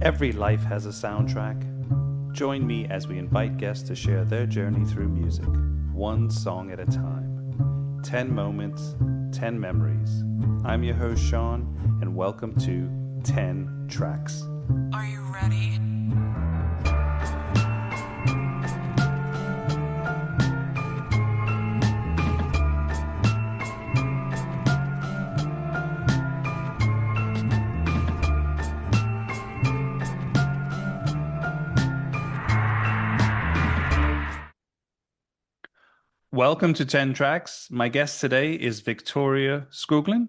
Every life has a soundtrack. Join me as we invite guests to share their journey through music, one song at a time. 10 moments, 10 memories. I'm your host, Sean, and welcome to 10 Tracks. Are you ready? Welcome to 10 Tracks. My guest today is Victoria Skoglund,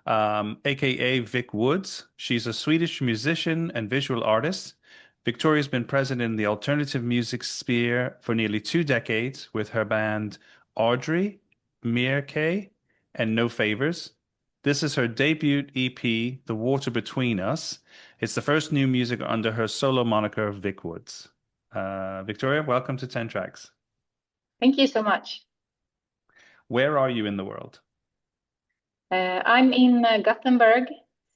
aka Viic Woods. She's a Swedish musician and visual artist. Victoria's been present in the alternative music sphere for nearly 2 decades with her band Audrey, Mire, and No Favours. This is her debut EP, The Water Between Us. It's the first new music under her solo moniker, Viic Woods. Victoria, welcome to 10 Tracks. Thank you so much. Where are you in the world? I'm in Gothenburg,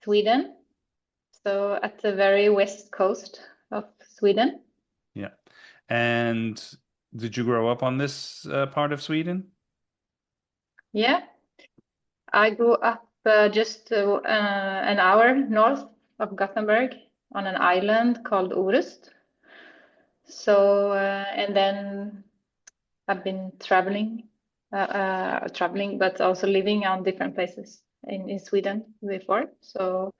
Sweden, so at the very west coast of Sweden. Yeah. And did you grow up on this part of Sweden? Yeah, I grew up just an hour north of Gothenburg on an island called Orust. So, and then I've been traveling, but also living on different places in Sweden before. So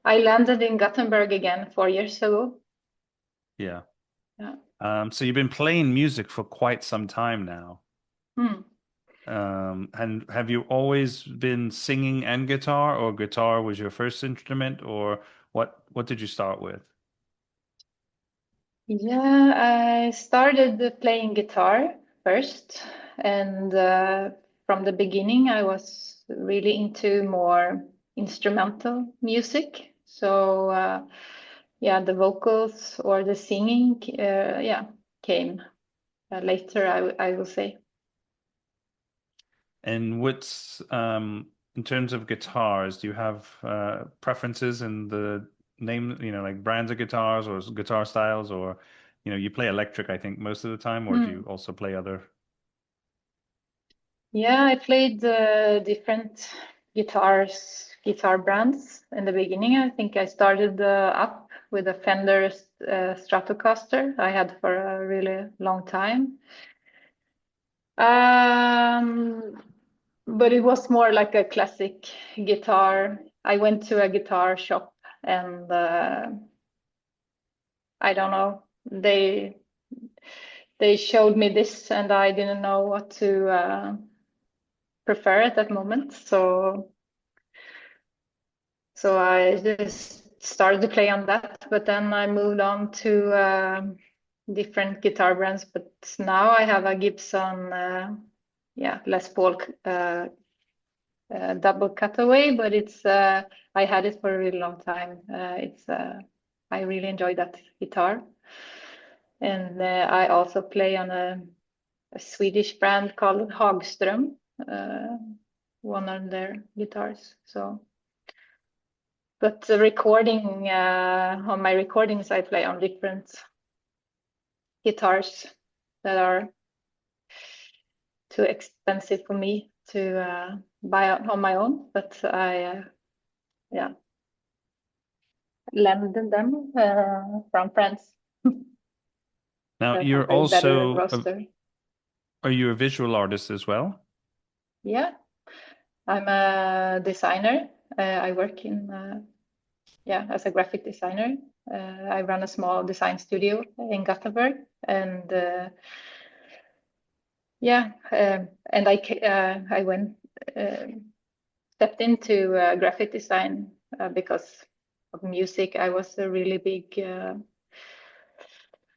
I landed in Gothenburg again 4 years ago. Yeah. Yeah. So you've been playing music for quite some time now. And have you always been singing and guitar, or guitar was your first instrument, or what did you start with? Yeah, I started playing guitar first, and from the beginning, I was really into more instrumental music. So, yeah, the vocals or the singing, yeah, came later, I will say. And what's in terms of guitars, do you have preferences in the name, like brands of guitars or guitar styles, or you play electric, I think, most of the time, or do you also play other? Yeah, I played different guitar brands in the beginning. I think I started up with a Fender Stratocaster I had for a really long time. But it was more like a classic guitar. I went to a guitar shop and I don't know, they showed me this and I didn't know what to prefer at that moment. So I just started to play on that, but then I moved on to different guitar brands. But now I have a Gibson, Les Paul double cutaway, but it's I had it for a really long time. I really enjoy that guitar, and I also play on a Swedish brand called Hagström, one of their guitars. So. But the recording on my recordings, I play on different guitars that are too expensive for me to buy on my own. But I, lend them from friends. Now That you're have a better also roster. are you a visual artist as well? Yeah, I'm a designer. I work in as a graphic designer. I run a small design studio in Gothenburg, and and I went stepped into graphic design because of music. I was a really big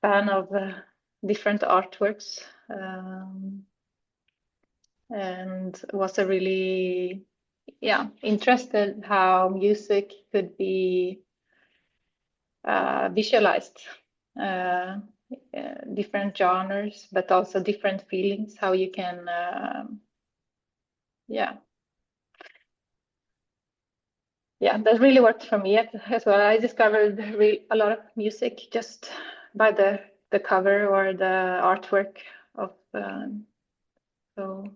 fan of different artworks, and was a really interested how music could be visualized. Different genres, but also different feelings, how you can yeah, that really worked for me as well. I discovered a lot of music just by the cover or the artwork of so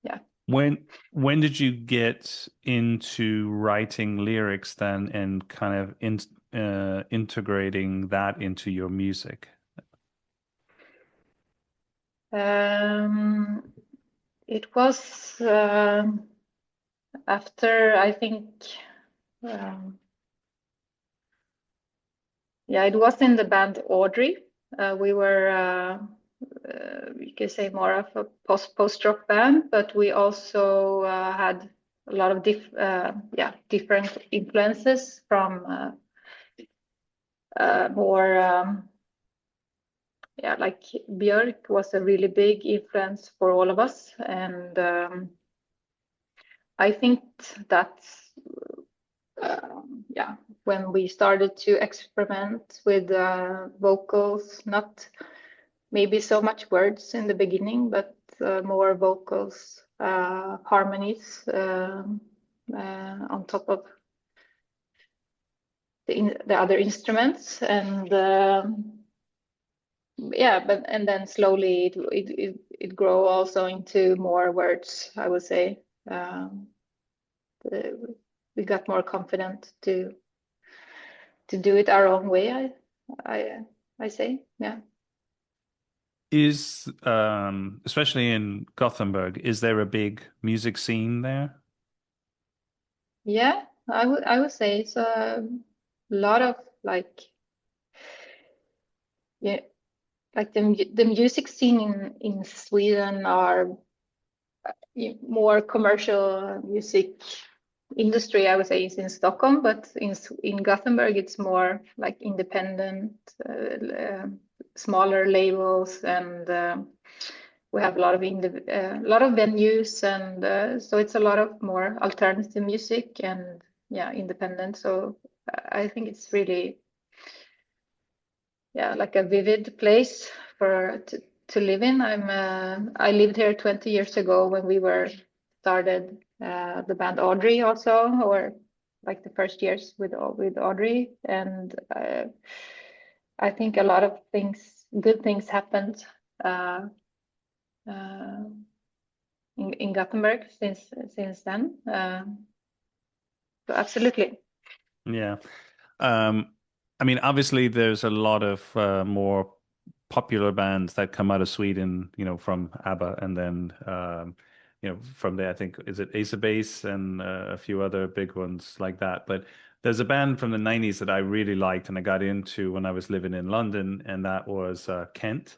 yeah. When did you get into writing lyrics then and kind of integrating that into your music? It was after, I think, yeah, it was in the band Audrey. We were, you could say, more of a post-rock band, but we also had a lot of different influences from more, like Björk was a really big influence for all of us, and I think that's when we started to experiment with vocals, not maybe so much words in the beginning, but more vocals, harmonies on top of the other instruments, and and then slowly it grow also into more words, I would say. We got more confident to do it our own way. I say, yeah. Is especially in Gothenburg, is there a big music scene there? Yeah, I would say it's a lot of like, yeah, like the music scene in Sweden are more commercial music industry, I would say, is in Stockholm, but in Gothenburg it's more like independent, smaller labels, and we have a lot of venues, and so it's a lot of more alternative music and independent. So I think it's really like a vivid place to live in. I lived here 20 years ago when we started the band Audrey also, or like the first years with Audrey, and I think a lot of good things happened uh, uh, in Gothenburg since then. So absolutely. Yeah. I mean, obviously, there's a lot of more popular bands that come out of Sweden, from ABBA, and then, from there, I think, is it Ace of Base and a few other big ones like that. But there's a band from the 90s that I really liked and I got into when I was living in London, and that was Kent.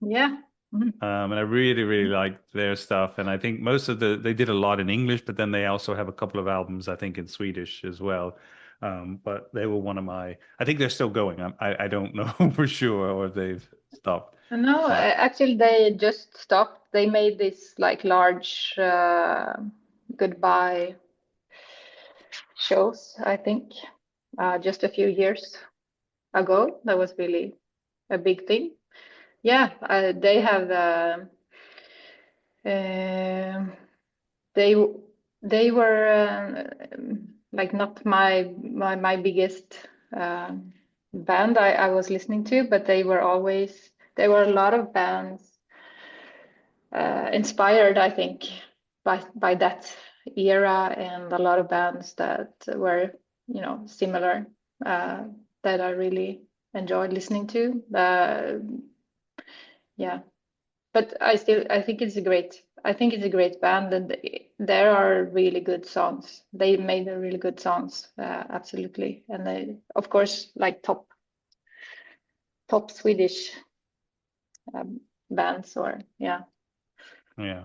Yeah. Mhm. And I really, really liked their stuff. And I think they did a lot in English, but then they also have a couple of albums, I think, in Swedish as well. But they were one of I think they're still going. I don't know for sure, or if they've stopped. No, But actually, they just stopped. They made this like large goodbye shows, I think, just a few years ago. That was really a big thing. Yeah, they have um they they were like not my biggest band I was listening to, but there were a lot of bands inspired, I think, by that era, and a lot of bands that were, similar, that I really enjoyed listening to. Yeah, but I think it's a great band, and there are really good songs. They made a really good songs, absolutely, and they, of course, like top Swedish bands, or yeah. yeah.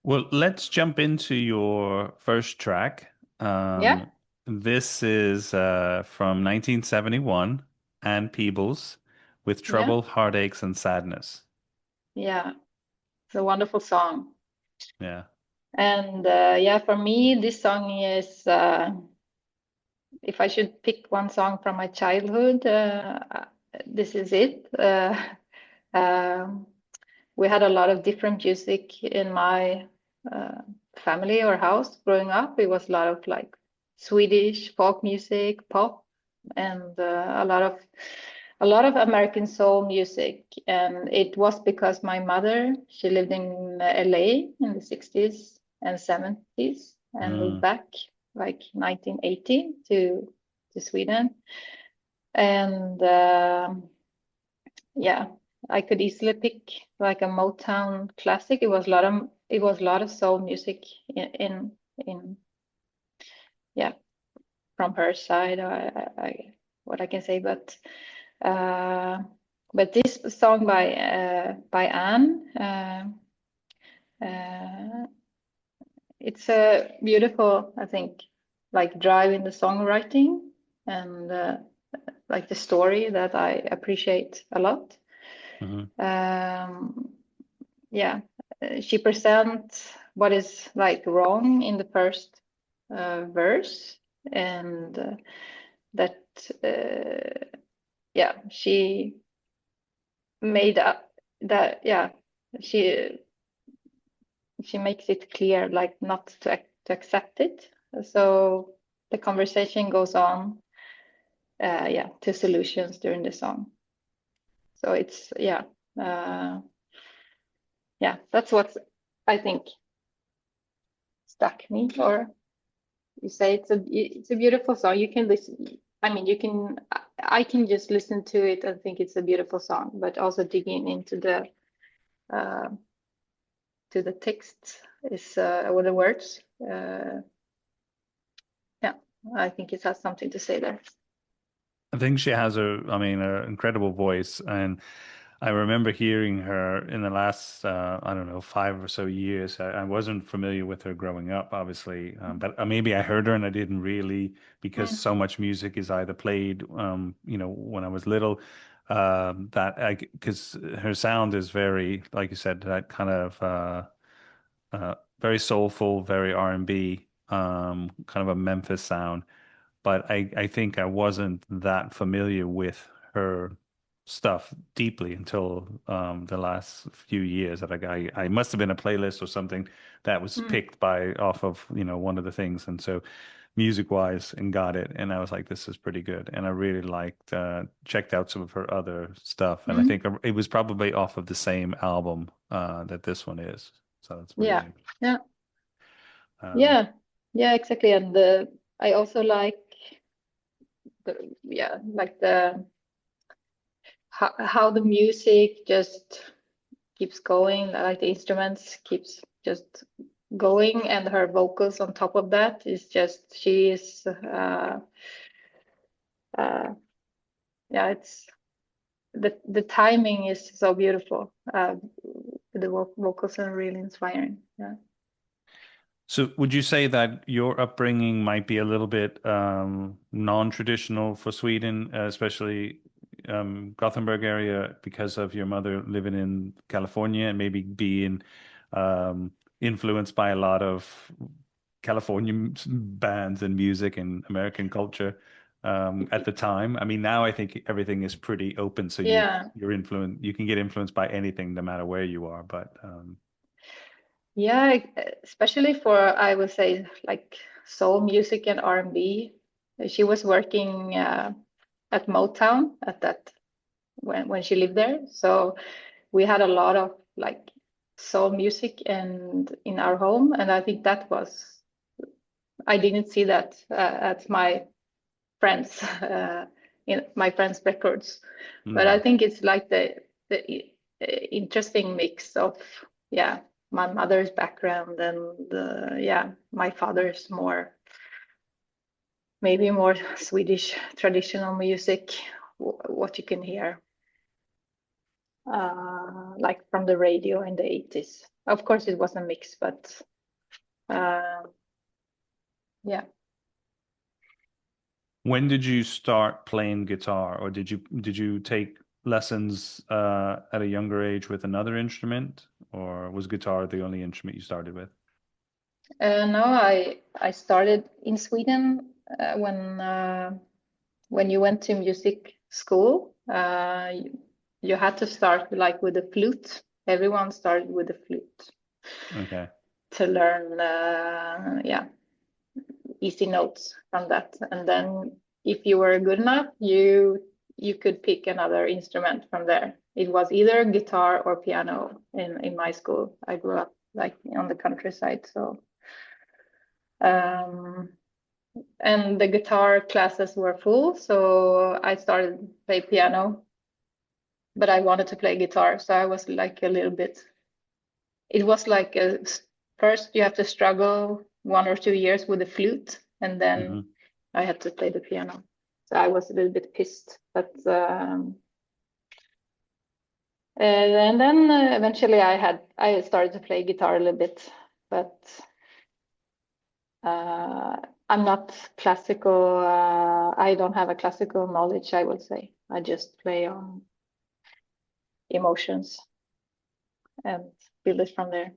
Well, let's jump into your first track. Yeah, This is from 1971 and Peebles with yeah, Trouble, Heartaches, and Sadness. yeah. It's a wonderful song. Yeah. And for me, this song is, if I should pick one song from my childhood, this is it. Um, we had a lot of different music in my family or house growing up. It was a lot of like Swedish folk music, pop, and a lot of American soul music. And it was because my mother, she lived in LA in the 60s and 70s and moved back like 1980 to Sweden. And yeah, I could easily pick like a Motown classic. It was a lot of soul music in yeah, from her side. What I can say, but this song by Anne, it's a beautiful, I think, like drive in the songwriting and like the story that I appreciate a lot. Yeah, she presents what is like wrong in the first verse, and that yeah, she made up that she makes it clear like not to accept it. So the conversation goes on to solutions during the song. So it's that's what I think stuck me. Or you say it's a beautiful song. You can listen. I mean, I can just listen to it and think it's a beautiful song, but also digging into the to the text is or the words. Yeah, I think it has something to say there. I think she has an incredible voice, and I remember hearing her in the last, I don't know, 5 or so years. I wasn't familiar with her growing up, obviously, but maybe I heard her and I didn't really, because so much music is either played, when I was little, because her sound is very, like you said, that kind of very soulful, very R&B, kind of a Memphis sound. But I think I wasn't that familiar with her stuff deeply until the last few years. That I must have been a playlist or something that was picked by off of one of the things, and so music wise, and got it, and I was like, this is pretty good, and I really liked checked out some of her other stuff, and I think it was probably off of the same album that this one is. So that's Yeah, really yeah, um, yeah, yeah, exactly. And I also like the how the music just keeps going, like the instruments keeps just going, and her vocals on top of that is just she is uh yeah, it's the timing is so beautiful. The vocals are really inspiring. Yeah. So would you say that your upbringing might be a little bit non-traditional for Sweden, especially Gothenburg area, because of your mother living in California and maybe being influenced by a lot of California bands and music and American culture at the time? I mean, now I think everything is pretty open, so Yeah. you can get influenced by anything no matter where you are, but Yeah, especially for I would say like soul music and R&B. She was working at Motown at that when she lived there. So we had a lot of like soul music and in our home, and I think that was I didn't see that at my friends in my friends' records, but I no. think it's like the interesting mix of yeah my mother's background and my father's maybe more Swedish traditional music, what you can hear like from the radio in the 80s. Of course, it was a mix, but uh, yeah. When did you start playing guitar, or did you take lessons at a younger age with another instrument, or was guitar the only instrument you started with? No, I started in Sweden when you went to music school. You had to start like with the flute. Everyone started with the flute. Okay. to learn, easy notes from that. And then if you were good enough, you could pick another instrument from there. It was either guitar or piano in my school. I grew up like on the countryside, so and the guitar classes were full, so I started to play piano, but I wanted to play guitar, so I was like a little bit. It was like first you have to struggle 1 or 2 years with the flute, and then I had to play the piano. So I was a little bit pissed, but and then eventually I started to play guitar a little bit, but I'm not classical. I don't have a classical knowledge, I would say. I just play on emotions and build it from there.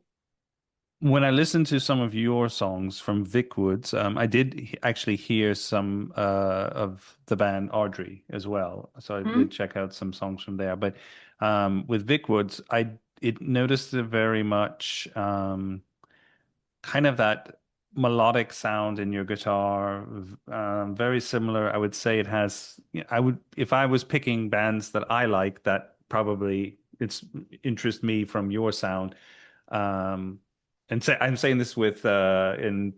When I listened to some of your songs from Vic Woods, I did actually hear some of the band Audrey as well. So I did check out some songs from there. But with Vic Woods, I it noticed it very much kind of that melodic sound in your guitar. Very similar. I would say it has. I would if I was picking bands that I like, that probably it's interest me from your sound. Um, and say I'm saying this with in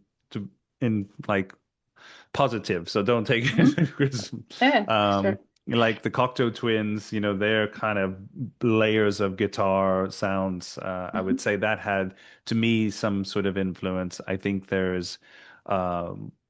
like positive, so don't take it as criticism. Yeah, Um, sure. like the Cocteau Twins, they're kind of layers of guitar sounds. I would say that had, to me, some sort of influence. I think there's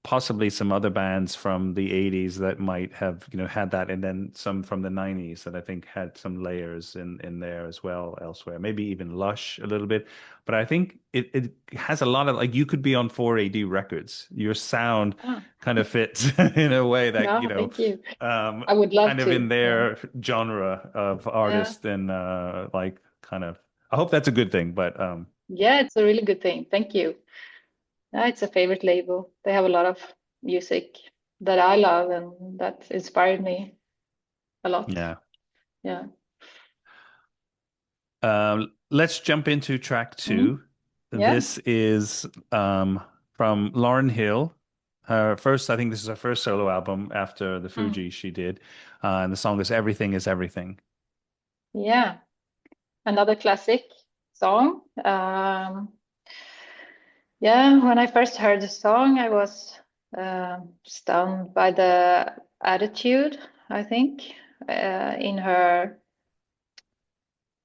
possibly some other bands from the 80s that might have, had that, and then some from the 90s that I think had some layers in there as well elsewhere. Maybe even Lush a little bit. But I think it has a lot of, like, you could be on 4AD records. Your sound Ah, kind of fits in a way that, no, thank you. I would love kind of to. in Yeah. their genre of Yeah. artist, and like kind of, I hope that's a good thing, but Yeah, it's a really good thing. Thank you. Yeah, it's a favorite label. They have a lot of music that I love and that inspired me a lot. yeah. Yeah. Let's jump into track Mhm. two. Yeah. This is from Lauryn Hill. Her first, I think this is her first solo album after the Mm. Fuji she did. And the song is Everything is Everything. Yeah. Another classic song. Yeah, when I first heard the song, I was stunned by the attitude, I think, in her,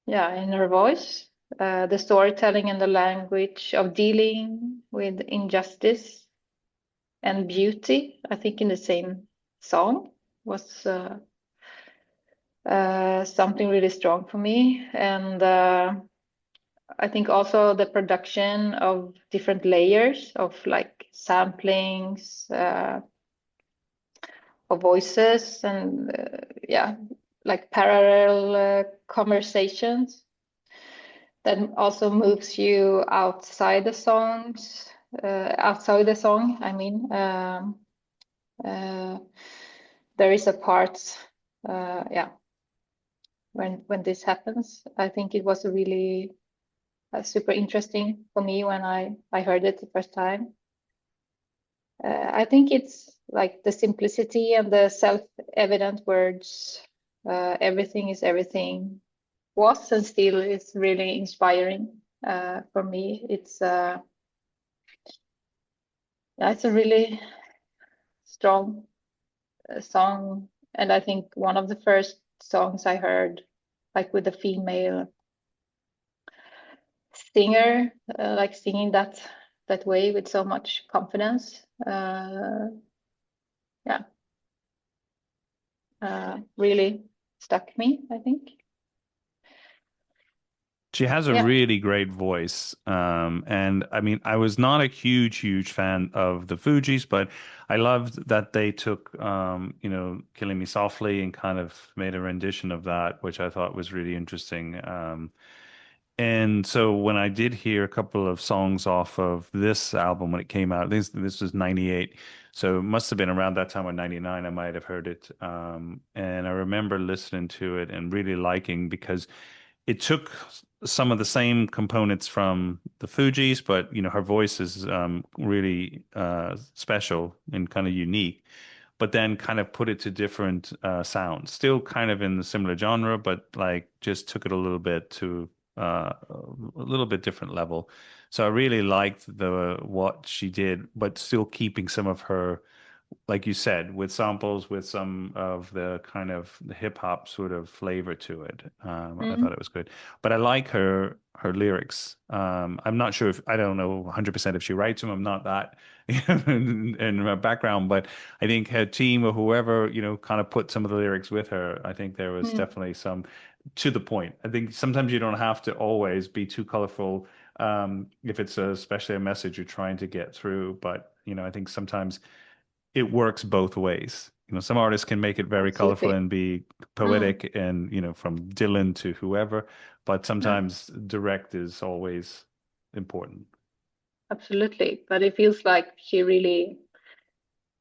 in her voice, the storytelling and the language of dealing with injustice and beauty, I think in the same song was something really strong for me. And I think also the production of different layers of like samplings, of voices, and like parallel conversations that also moves you outside the songs, outside the song. I mean, uh, there is a part, when this happens. I think it was a really super interesting for me when I heard it the first time. I think it's like the simplicity and the self-evident words. Everything is everything was and still is really inspiring for me. It's a really strong song, and I think one of the first songs I heard, like with a female singer, like singing that way with so much confidence. Yeah, really stuck me, I think. She has a Yeah. really great voice. And I mean, I was not a huge fan of the Fugees, but I loved that they took, Killing Me Softly and kind of made a rendition of that, which I thought was really interesting. And so when I did hear a couple of songs off of this album when it came out, this was 98. So it must have been around that time, or 99, I might have heard it. And I remember listening to it and really liking, because it took some of the same components from the Fugees, but her voice is really special and kind of unique. But then kind of put it to different sounds, still kind of in the similar genre, but like just took it a little bit to a little bit different level. So I really liked the what she did, but still keeping some of her, like you said, with samples, with some of the kind of the hip hop sort of flavor to it. I thought Mm. it was good, but I like her lyrics. I'm not sure if I don't know 100% if she writes them. I'm not that in her background, but I think her team or whoever kind of put some of the lyrics with her. I think there was Mm. definitely some to the point. I think sometimes you don't have to always be too colorful if it's especially a message you're trying to get through. But I think sometimes it works both ways. Some artists can make it very colorful Absolutely. and be Mm. poetic and, from Dylan to whoever, but Mm. sometimes direct is always important. Absolutely. But it feels like she really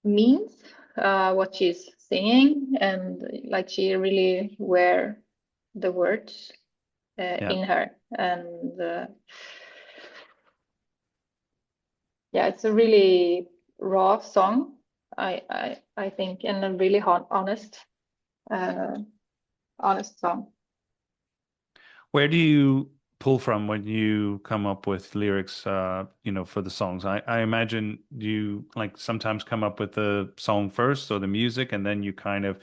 means what she's singing, and like she really wear the words Yeah. in her. And yeah, it's a really raw song, I think, and a really uh, honest song. Where do you pull from when you come up with lyrics, for the songs? I imagine you like sometimes come up with the song first or the music, and then you kind of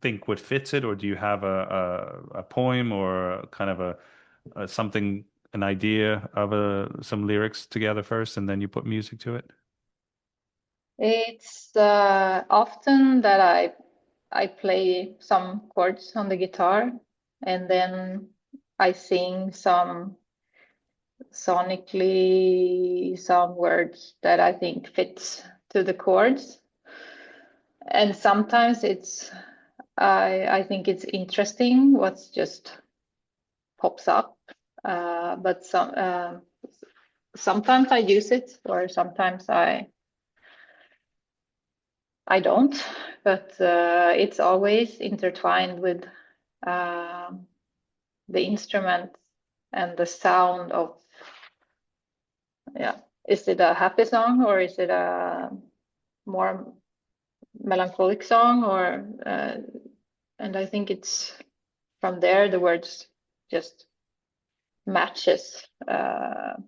think what fits it, or do you have a poem or kind of a something, an idea of some lyrics together first, and then you put music to it? It's often that I play some chords on the guitar, and then I sing some sonically some words that I think fits to the chords. And sometimes I think it's interesting what's just pops up. But sometimes I use it, or sometimes I don't. But it's always intertwined with um the instrument and the sound of, yeah. Is it a happy song, or is it a more melancholic song, or and I think it's from there the words just matches the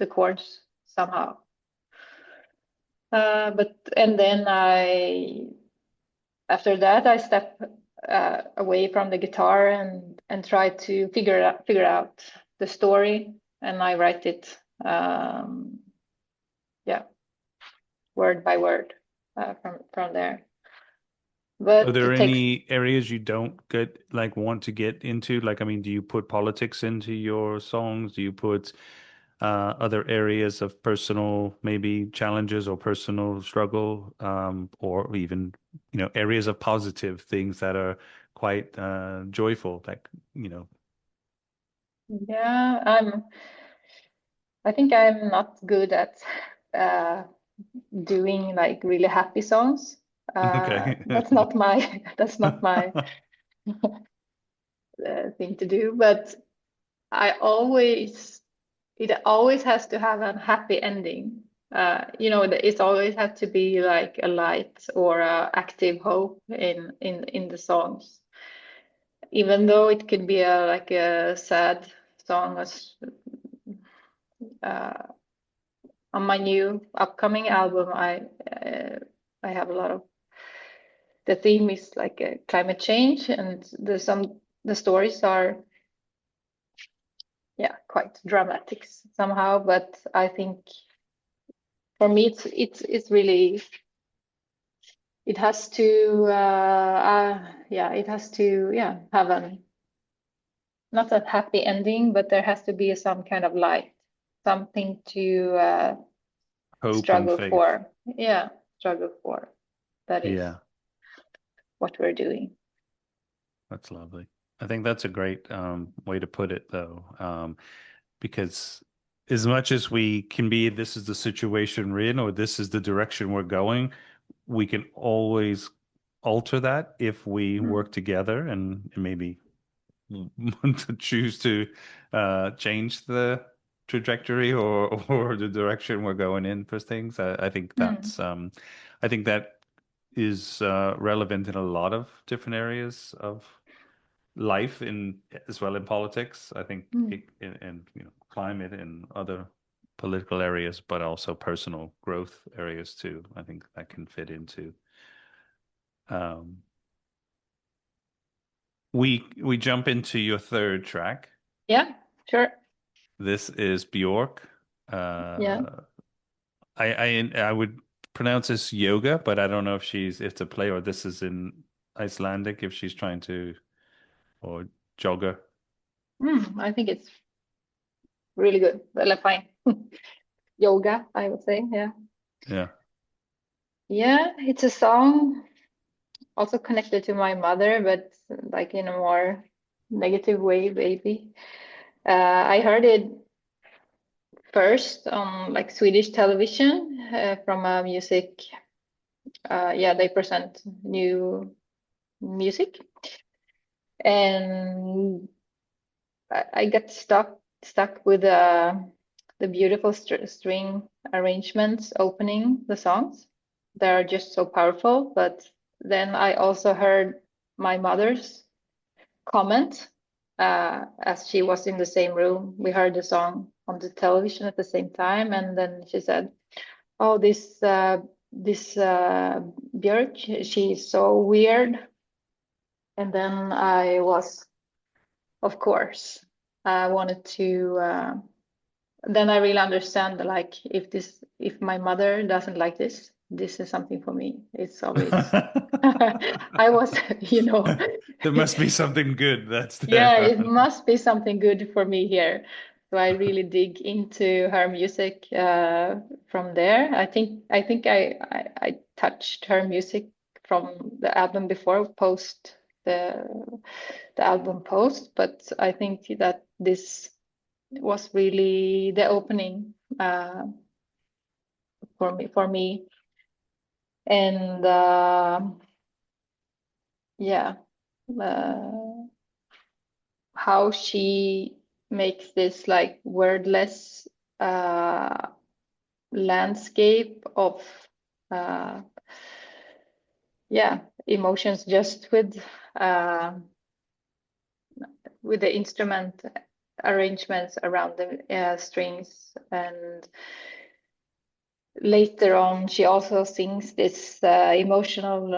chords somehow. But and then after that I step away from the guitar and try to figure out the story, and I write it, yeah, word by word, from there. Are But there it takes. any areas you don't want to get into? Like, I mean, do you put politics into your songs? Do you put other areas of personal, maybe challenges or personal struggle, or even, areas of positive things that are quite joyful, like, Yeah, I think I'm not good at uh, doing like really happy songs. okay. That's not my that's not my thing to do. But I always it always has to have a happy ending. It always has to be like a light or a active hope in the songs, even though it could be like a sad song. Uh, on my new upcoming album, I have a lot of, the theme is like climate change, and the stories are, yeah, quite dramatic somehow. But I think for me it's really, it has to yeah, it has to, yeah, have an, not a happy ending, but there has to be some kind of light, something to Hope and struggle faith. for. Yeah, struggle for. That is Yeah. what we're doing. That's lovely. I think that's a great way to put it, though, because as much as we can be, this is the situation we're in, or this is the direction we're going, we can always alter that if we Mm. work together and maybe to choose to change the trajectory or the direction we're going in for things. I think Mm. I think that is relevant in a lot of different areas of life in as well in politics. I think Mm. in climate and other political areas, but also personal growth areas too. I think that can fit into. Um, we jump into your third track. Yeah, sure. This is Björk. Yeah. I would pronounce this Jóga, but I don't know if it's a play or this is in Icelandic if she's trying to or Jóga. I think it's really good. Well, like, fine. Yoga, I would say. Yeah. Yeah. Yeah, it's a song also connected to my mother, but like in a more negative way, maybe. I heard it first on like Swedish television from a music. Yeah, they present new music, and I got stuck with the beautiful string arrangements opening the songs. They're just so powerful. But then I also heard my mother's comment as she was in the same room. We heard the song on the television at the same time, and then she said, "Oh, this Björk, she's so weird." And then I was, of course, I wanted to. Then I really understand, like, if my mother doesn't like this is something for me. It's always. I was, you know, There must be something good that's yeah, there. it must be something good for me here. So I really dig into her music from there. I think I touched her music from the album before, post the the album post, but I think that this was really the opening for me. And yeah, uh, how she makes this like wordless uh, landscape of uh, yeah, emotions just uh, with the instrument arrangements around the strings. And later on she also sings this emotional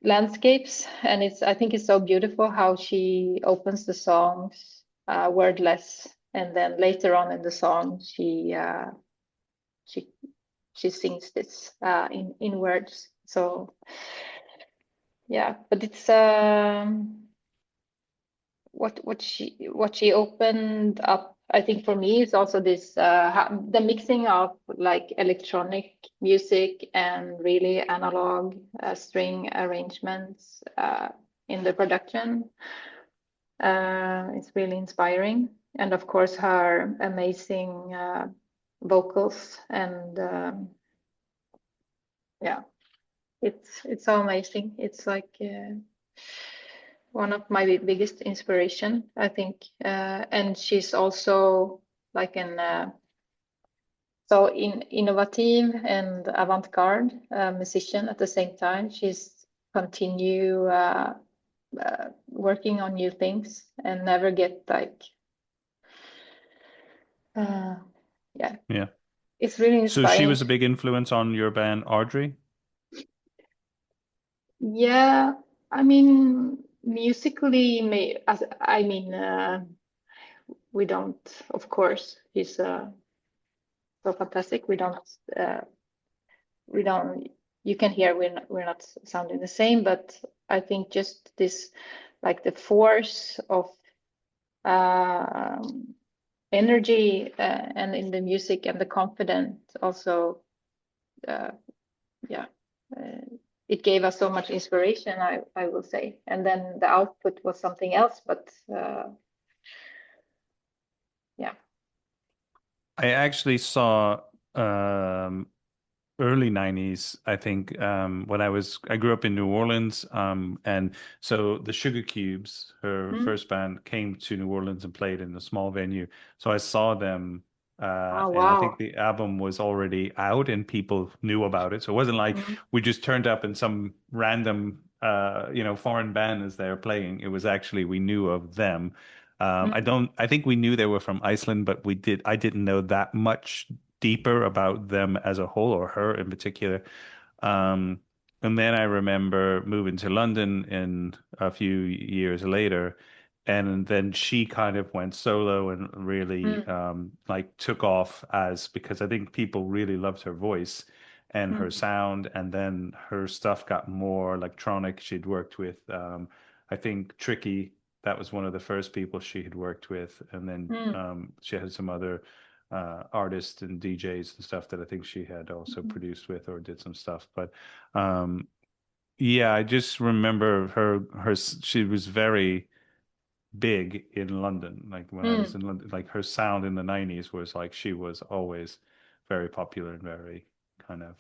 landscapes, and I think it's so beautiful how she opens the songs wordless, and then later on in the song she she sings this in words. So yeah, but it's what she opened up, I think, for me is also this the mixing of like electronic music and really analog string arrangements in the production. It's really inspiring, and of course her amazing vocals, and yeah, it's so amazing. It's like one of my biggest inspiration, I think. And she's also like an so innovative and avant-garde musician at the same time. She's continue working on new things and never get like uh, yeah, Yeah. it's really So she inspiring. was a big influence on your band, Audrey. Yeah, I mean musically, may as I mean we don't, of course, he's so fantastic. Uh, we don't. You can hear we're not sounding the same, but I think just this, like the force of um, energy and in the music and the confidence also, uh, yeah, uh, it gave us so much inspiration. I will say, and then the output was something else, but yeah. I actually saw um, early 90s, I think, when I grew up in New Orleans, and so the Sugar Cubes, her Mm. first band, came to New Orleans and played in a small venue. So I saw them, Oh, and I think wow. the album was already out and people knew about it. So it wasn't like Mm. we just turned up and some random, foreign band is there playing. It was actually we knew of them. Mm. I think we knew they were from Iceland, but I didn't know that much deeper about them as a whole or her in particular. Um, and then I remember moving to London in a few years later, and then she kind of went solo and really Mm. like took off as because I think people really loved her voice and her Mm. sound, and then her stuff got more electronic. She'd worked with I think Tricky, that was one of the first people she had worked with, and then Mm. she had some other artists and DJs and stuff that I think she had also Mm. produced with or did some stuff. But um, yeah, I just remember she was very big in London. Like when I was Mm. in London, like her sound in the 90s was like she was always very popular and very kind of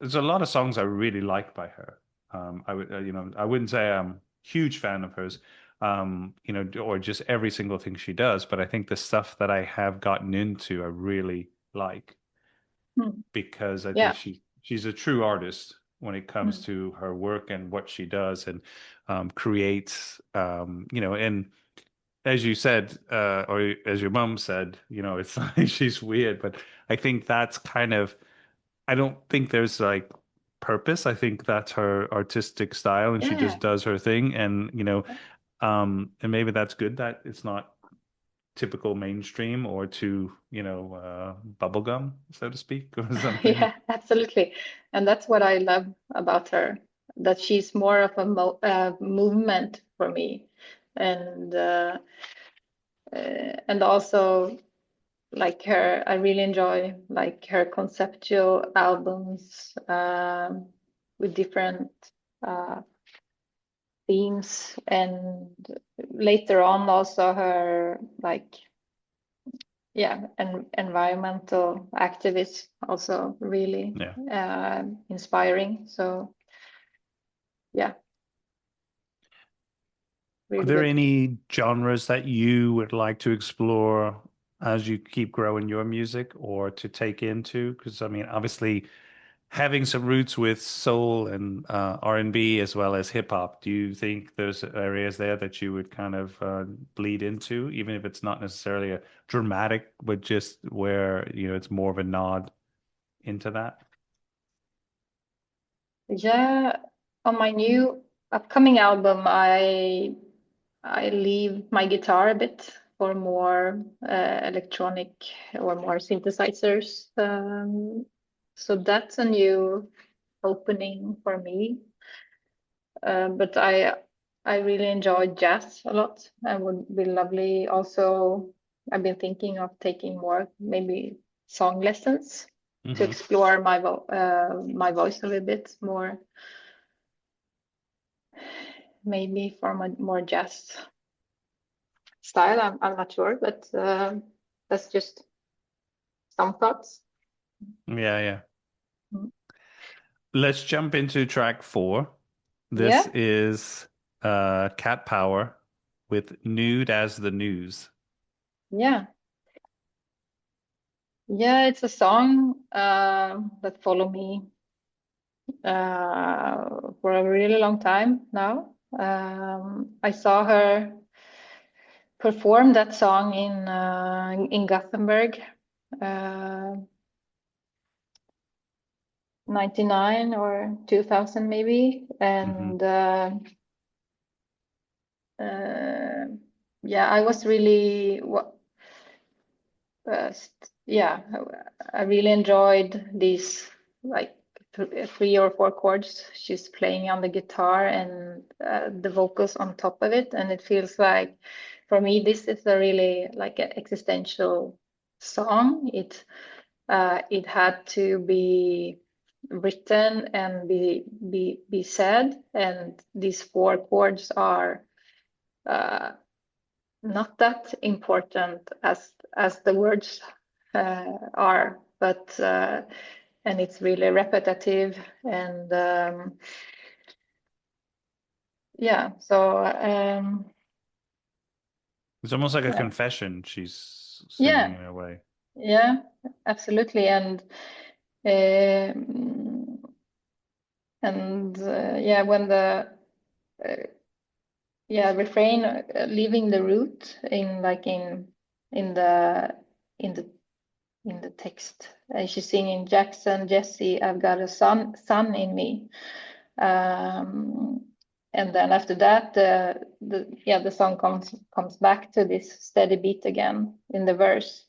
there's a lot of songs I really like by her. I wouldn't say I'm a huge fan of hers, or just every single thing she does, but I think the stuff that I have gotten into I really like Mm. because I think Yeah. she's a true artist when it comes Mm. to her work and what she does and creates. And as you said, or as your mom said, it's like she's weird, but I think that's kind of. I don't think there's like purpose. I think that's her artistic style, and she Yeah. just does her thing, and maybe that's good that it's not typical mainstream or too, bubblegum, so to speak, or something. Yeah, absolutely. And that's what I love about her, that she's more of a movement for me. And and also like her, I really enjoy like her conceptual albums with different uh, themes, and later on also her like and environmental activist also really Yeah. inspiring. So yeah, Are really there good. any genres that you would like to explore as you keep growing your music or to take into? Because I mean, obviously, having some roots with soul and R&B as well as hip hop, do you think there's areas there that you would kind of bleed into, even if it's not necessarily a dramatic, but just where, it's more of a nod into that? Yeah, on my new upcoming album, I leave my guitar a bit for more electronic or more synthesizers. So that's a new opening for me. But I really enjoy jazz a lot. I would be lovely. Also, I've been thinking of taking more maybe song lessons to Hmm. explore my voice a little bit more, maybe from a more jazz style. I'm not sure, but that's just some thoughts. Yeah, yeah. Mm. Let's jump into track 4. This Yeah, is Cat Power with Nude as the News. yeah, yeah. It's a song that follow me for a really long time now. I saw her perform that song in Gothenburg, uh, 99 or 2000 maybe, Hmm. and uh, yeah, I was really yeah, I really enjoyed these like 3 or 4 chords she's playing on the guitar and the vocals on top of it. And it feels like, for me, this is a really like an existential song. It had to be written and be said, and these 4 chords are uh, not that important as the words are, but and it's really repetitive, and yeah, so It's almost like a yeah. confession she's singing in a way. Yeah, absolutely, and yeah, when the refrain, leaving the root in like in the in the in the text, she's singing Jackson, Jesse, I've got a son in me, and then after that the song comes back to this steady beat again in the verse,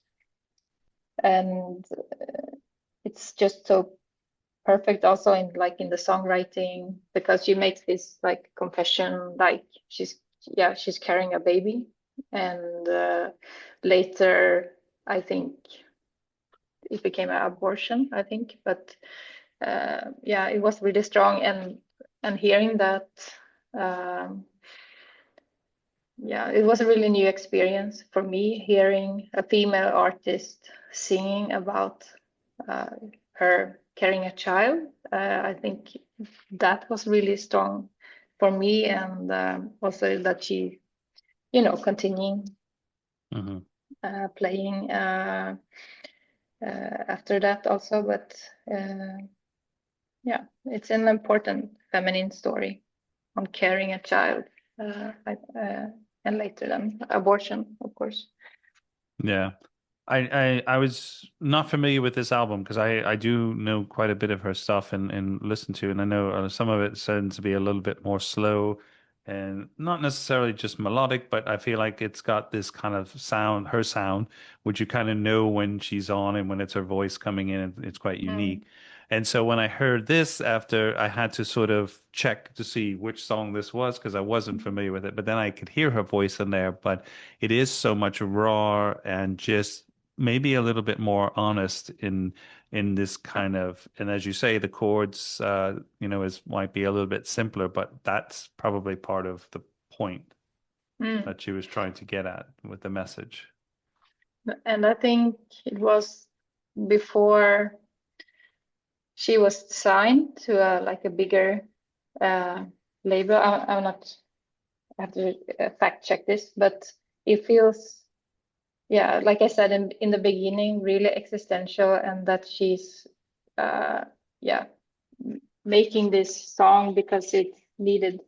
and it's just so perfect also in like in the songwriting, because she makes this like confession, like she's carrying a baby, and later I think it became an abortion, I think, but yeah, it was really strong, and hearing that, um, yeah, it was a really new experience for me, hearing a female artist singing about her carrying a child. I think that was really strong for me, and also that she, continuing playing after that also. But yeah, it's an important feminine story on carrying a child, and later then abortion, of course. Yeah. I was not familiar with this album because I do know quite a bit of her stuff and listen to, and I know some of it tends to be a little bit more slow and not necessarily just melodic, but I feel like it's got this kind of sound, her sound, which you kind of know when she's on and when it's her voice coming in. It's quite unique. And so when I heard this after, I had to sort of check to see which song this was because I wasn't familiar with it. But then I could hear her voice in there. But it is so much raw and just maybe a little bit more honest in this kind of, and as you say, the chords, is might be a little bit simpler, but that's probably part of the point that she was trying to get at with the message. And I think it was before she was signed to a bigger label. I'm not, I have to fact check this, but it feels, yeah, like I said in the beginning, really existential, and that she's yeah, making this song because it needed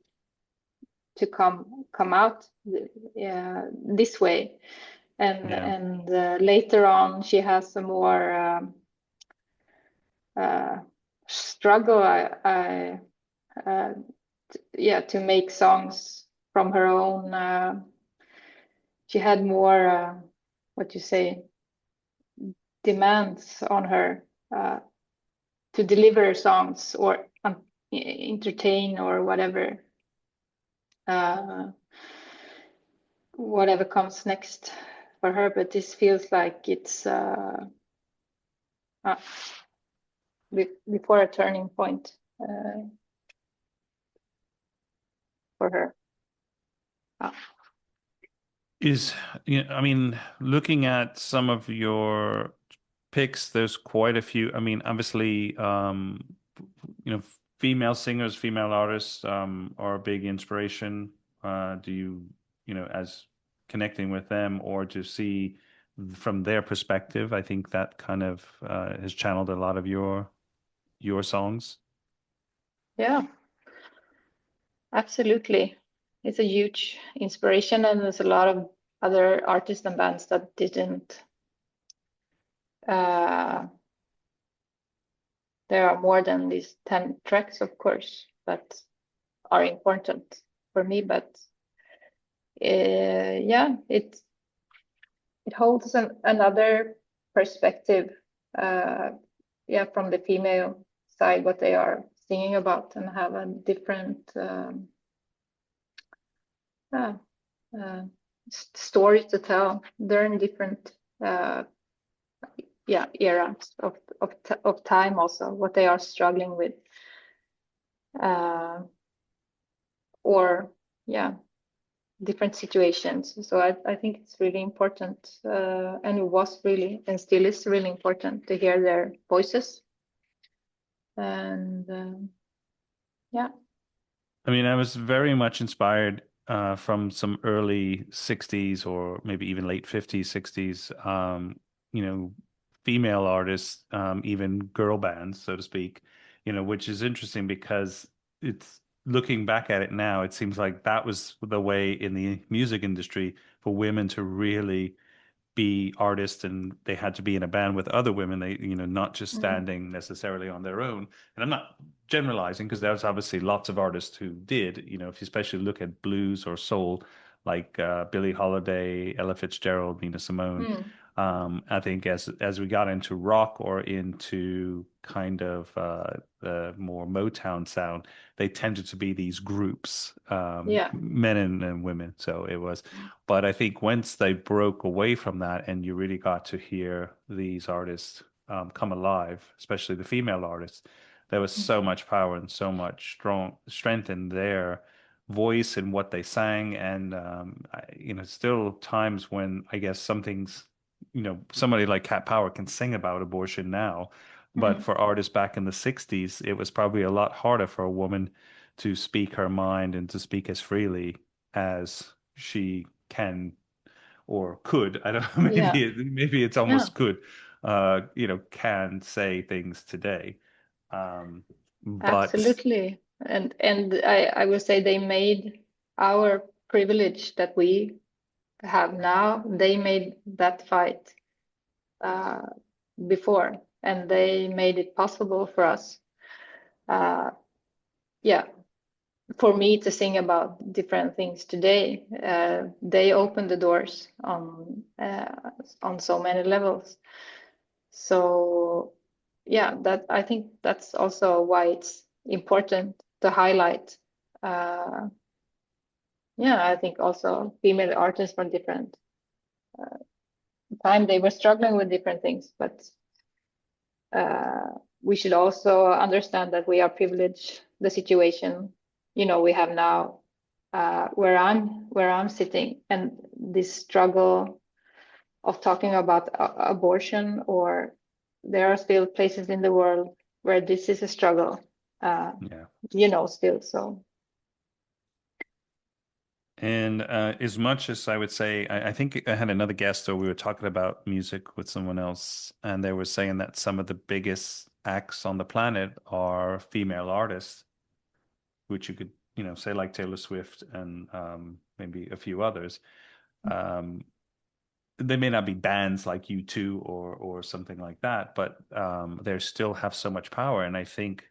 to come out this way, and later on she has a more struggle, to make songs from her own. She had more, what you say, demands on her to deliver songs or entertain or whatever. Whatever comes next for her, but this feels like it's before a turning point for her. I mean, looking at some of your picks, there's quite a few. I mean, obviously, female singers, female artists, are a big inspiration. Do you, as connecting with them or to see from their perspective, I think that kind of has channeled a lot of your songs. Yeah, absolutely. It's a huge inspiration, and there's a lot of other artists and bands that didn't. There are more than these 10 tracks, of course, that are important for me, but yeah, it holds another perspective, from the female side, what they are singing about, and have a different story to tell. They're in different eras of time, also what they are struggling with, or different situations. So I think it's really important, and it was really and still is really important to hear their voices. And yeah. I mean, I was very much inspired from some early 60s or maybe even late 50s, 60s, you know, female artists, even girl bands, so to speak, which is interesting because it's looking back at it now, it seems like that was the way in the music industry for women to really be artists, and they had to be in a band with other women, they not just standing necessarily on their own. And I'm not generalizing, because there's obviously lots of artists who did, if you especially look at blues or soul, like Billie Holiday, Ella Fitzgerald, Nina Simone. I think as we got into rock or into kind of the more Motown sound, they tended to be these groups, Yeah. men and women. So it was, but I think once they broke away from that and you really got to hear these artists come alive, especially the female artists, there was so much power and so much strength in their voice and what they sang. And still times when I guess somebody like Cat Power can sing about abortion now, but for artists back in the 60s, it was probably a lot harder for a woman to speak her mind and to speak as freely as she can or could. I don't know, Yeah. maybe it's Yeah. almost could, can say things today. But Absolutely. And I will say they made our privilege that we have now, they made that fight uh, before, and they made it possible for us. Uh, yeah, for me to sing about different things today. They opened the doors on so many levels. So yeah, that I think that's also why it's important to highlight. Uh, yeah, I think also female artists from different time they were struggling with different things, but uh, we should also understand that we are privileged the situation we have now, where I'm sitting, and this struggle of talking about abortion, or there are still places in the world where this is a struggle, still. So and as much as I would say, I think I had another guest, or we were talking about music with someone else, and they were saying that some of the biggest acts on the planet are female artists, which you could, say like Taylor Swift and maybe a few others. Um, they may not be bands like U2 or something like that, but they still have so much power. And I think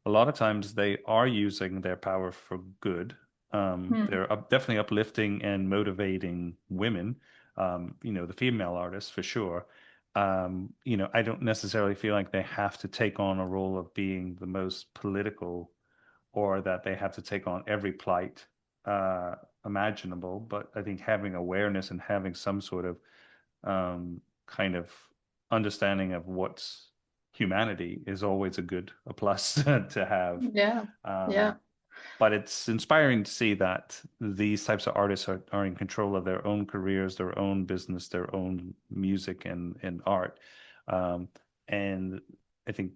a lot of times they are using their power for good. They're definitely uplifting and motivating women, the female artists for sure. I don't necessarily feel like they have to take on a role of being the most political, or that they have to take on every plight uh, imaginable. But I think having awareness and having some sort of kind of understanding of what's humanity is always a plus to have. yeah, yeah, But it's inspiring to see that these types of artists are in control of their own careers, their own business, their own music and art. And I think,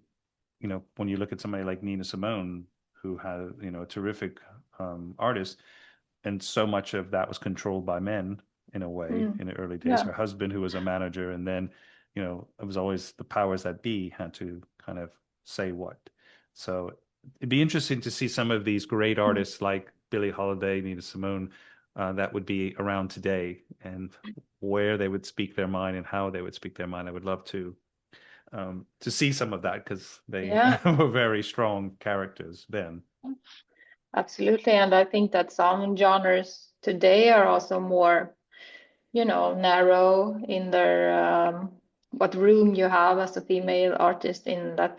when you look at somebody like Nina Simone, who had, a terrific artist, and so much of that was controlled by men in a way in the early days. yeah, Her husband, who was a manager, and then, it was always the powers that be had to kind of say what. So it'd be interesting to see some of these great artists like Billie Holiday, Nina Simone, that would be around today, and where they would speak their mind and how they would speak their mind. I would love to see some of that, because they yeah. were very strong characters then. Absolutely. And I think that some genres today are also more, narrow in their what room you have as a female artist in that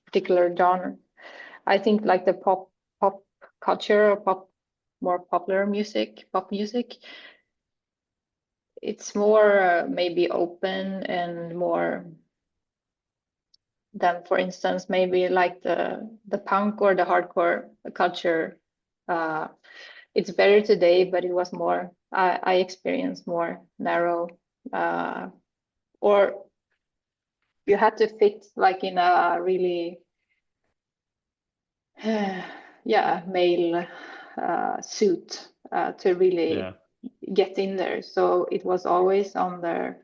particular genre. I think like the pop culture, or more popular music, pop music, it's more maybe open and more than, for instance, maybe like the punk or the hardcore culture. it's better today, but it was more, I experienced more narrow, or you had to fit like in a really, male suit to really get in there. So it was always on their,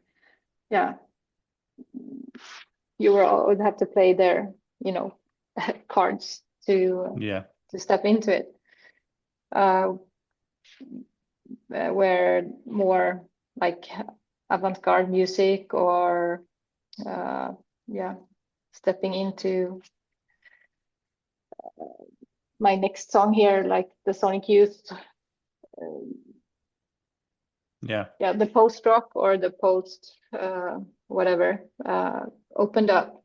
you would have to play their, cards to step into it. Where more like avant-garde music or stepping into my next song here, like the Sonic Youth, the post-rock or the post whatever, opened up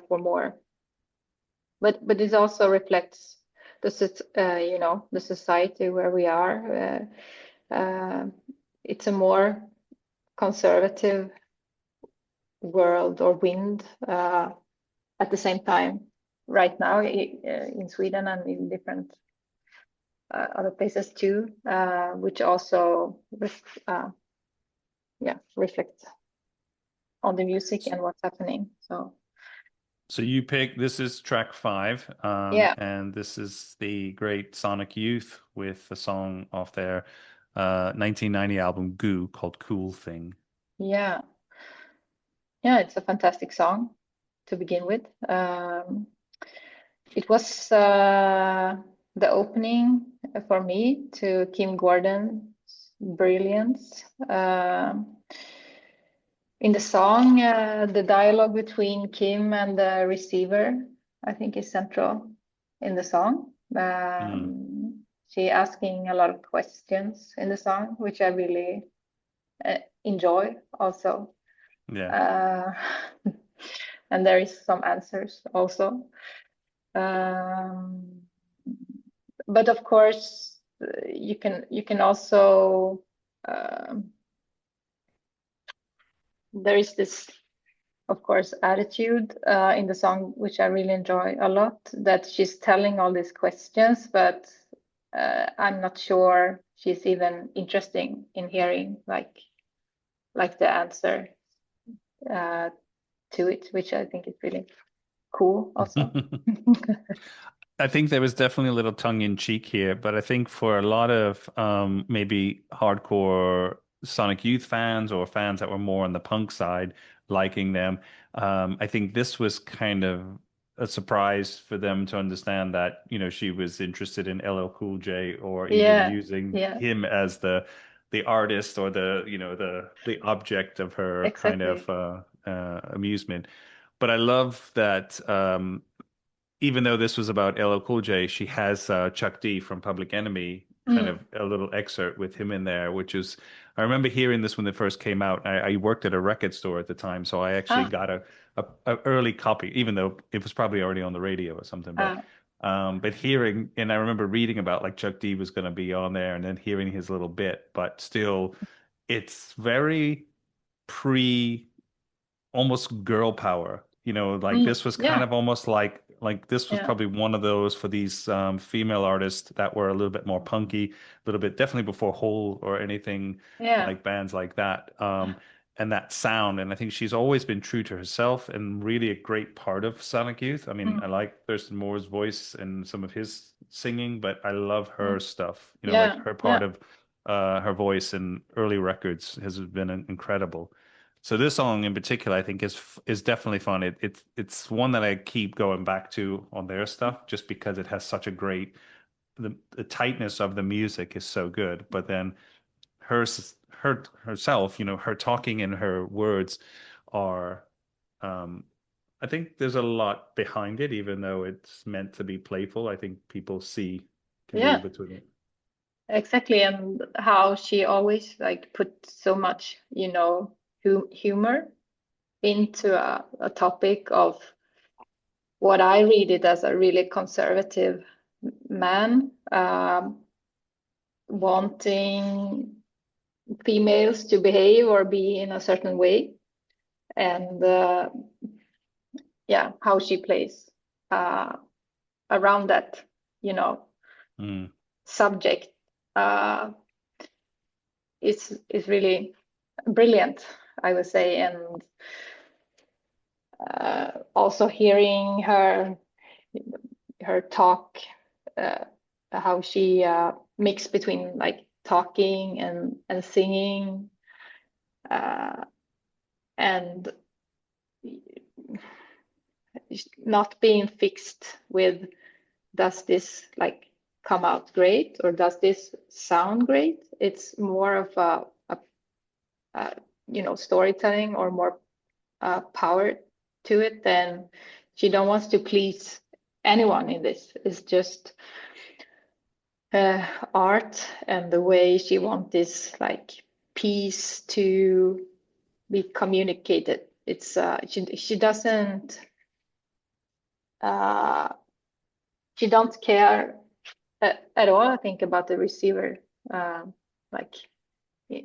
for more. But it also reflects the society where we are. It's a more conservative world or wind at the same time right now in Sweden and in different other places too, which also reflects on the music and what's happening. So you pick, this is track 5, and this is the great Sonic Youth with a song off their 1990 album Goo called Cool Thing. Yeah, it's a fantastic song to begin with. It was the opening for me to Kim Gordon's brilliance. In the song, the dialogue between Kim and the receiver, I think, is central in the song. She asking a lot of questions in the song, which I really enjoy also. And there is some answers also. But of course, you can also there is this, of course, attitude in the song, which I really enjoy a lot, that she's telling all these questions, but I'm not sure she's even interested in hearing like the answer to it, which I think is really cool also. I think there was definitely a little tongue in cheek here, but I think for a lot of maybe hardcore Sonic Youth fans or fans that were more on the punk side liking them, I think this was kind of a surprise for them to understand that, she was interested in LL Cool J or even using him as the artist or the object of her kind of amusement. But I love that even though this was about LL Cool J, she has Chuck D from Public Enemy, kind of a little excerpt with him in there, which is, I remember hearing this when it first came out. I worked at a record store at the time, so I actually got a early copy, even though it was probably already on the radio or something. But hearing, and I remember reading about like Chuck D was going to be on there, and then hearing his little bit, but still, it's very almost girl power. This was kind of almost like this was probably one of those for these female artists that were a little bit more punky, a little bit definitely before Hole or anything like bands like that. And that sound, and I think she's always been true to herself and really a great part of Sonic Youth. I mean, I like Thurston Moore's voice and some of his singing, but I love her stuff. Like her part of her voice in early records has been incredible. So this song in particular, I think is definitely fun. It's one that I keep going back to on their stuff just because it has such a great the tightness of the music is so good. But then herself, her talking and her words are I think there's a lot behind it, even though it's meant to be playful. I think people can read between it. Exactly, and how she always like put so much, humor into a topic of what I read it as a really conservative man wanting females to behave or be in a certain way, and how she plays around that, subject is really brilliant, I would say. And also hearing her talk, how she mix between like talking and singing, and not being fixed with, does this like come out great or does this sound great? It's more of a storytelling or more power to it. Than she don't wants to please anyone in this. It's just art and the way she wants this like piece to be communicated. It's she doesn't she don't care at all, I think, about the receiver, like the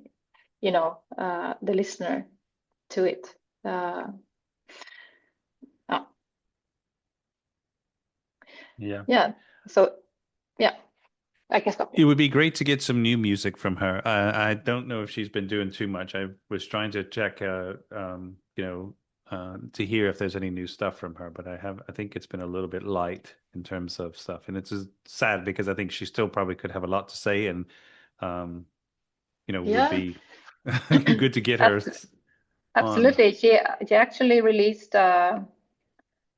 listener to it. Yeah. Yeah. So yeah, I can stop. It would be great to get some new music from her. I don't know if she's been doing too much. I was trying to check, to hear if there's any new stuff from her, but I think it's been a little bit light in terms of stuff. And it's just sad because I think she still probably could have a lot to say and, would Yeah. be good to get her on. Absolutely. She actually released a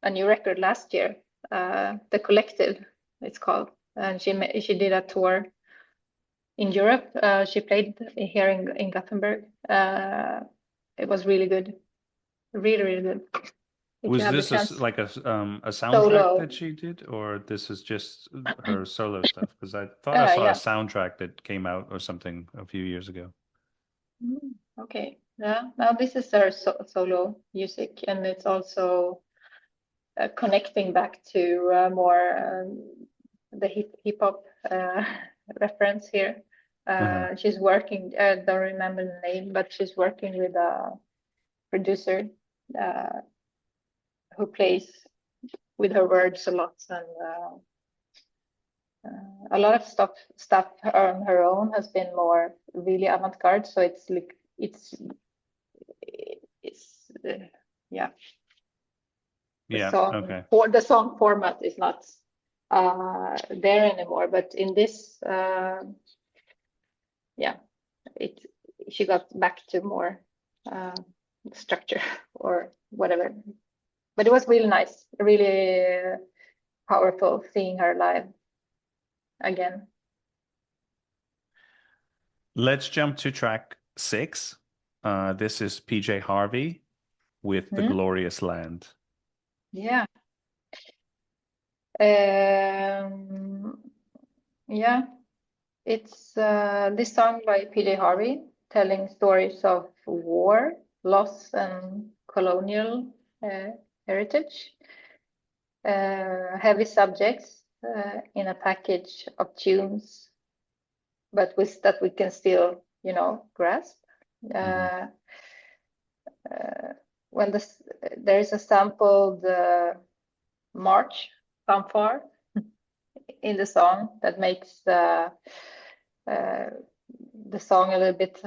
new record last year, The Collective, it's called. And she did a tour in Europe. She played here in Gothenburg. It was really good, really, really good. If you Was have the this chance. like a soundtrack Solo. that she did, or this is just her solo stuff? Because I thought I saw a Yeah. soundtrack that came out or something a few years ago. Okay. Yeah. Now this is her solo music, and it's also connecting back to more the hip hop reference here. Uh-huh. She's working. I don't remember the name, but she's working with a producer who plays with her words a lot, and a lot of stuff on her own has been more really avant-garde. So it's like it's yeah. The Yeah. song Okay. the song format is not there anymore, but in this yeah, it she got back to more structure or whatever. But it was really nice, really powerful seeing her live again. Let's jump to track 6. This is PJ Harvey with The Hmm? Glorious Land. Yeah. Yeah, it's this song by PJ Harvey telling stories of war, loss, and colonial heritage. Heavy subjects in a package of tunes, but with that we can still, grasp. Mhm. Uh, when there is a sampled march fanfare in the song that makes the song a little bit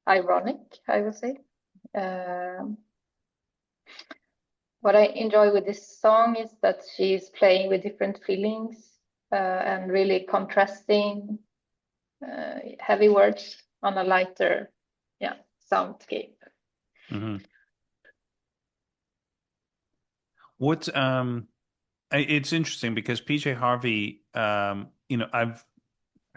ironic, I would say. What I enjoy with this song is that she's playing with different feelings and really contrasting heavy words on a lighter, soundscape. Mhm. What it's interesting because PJ Harvey, I've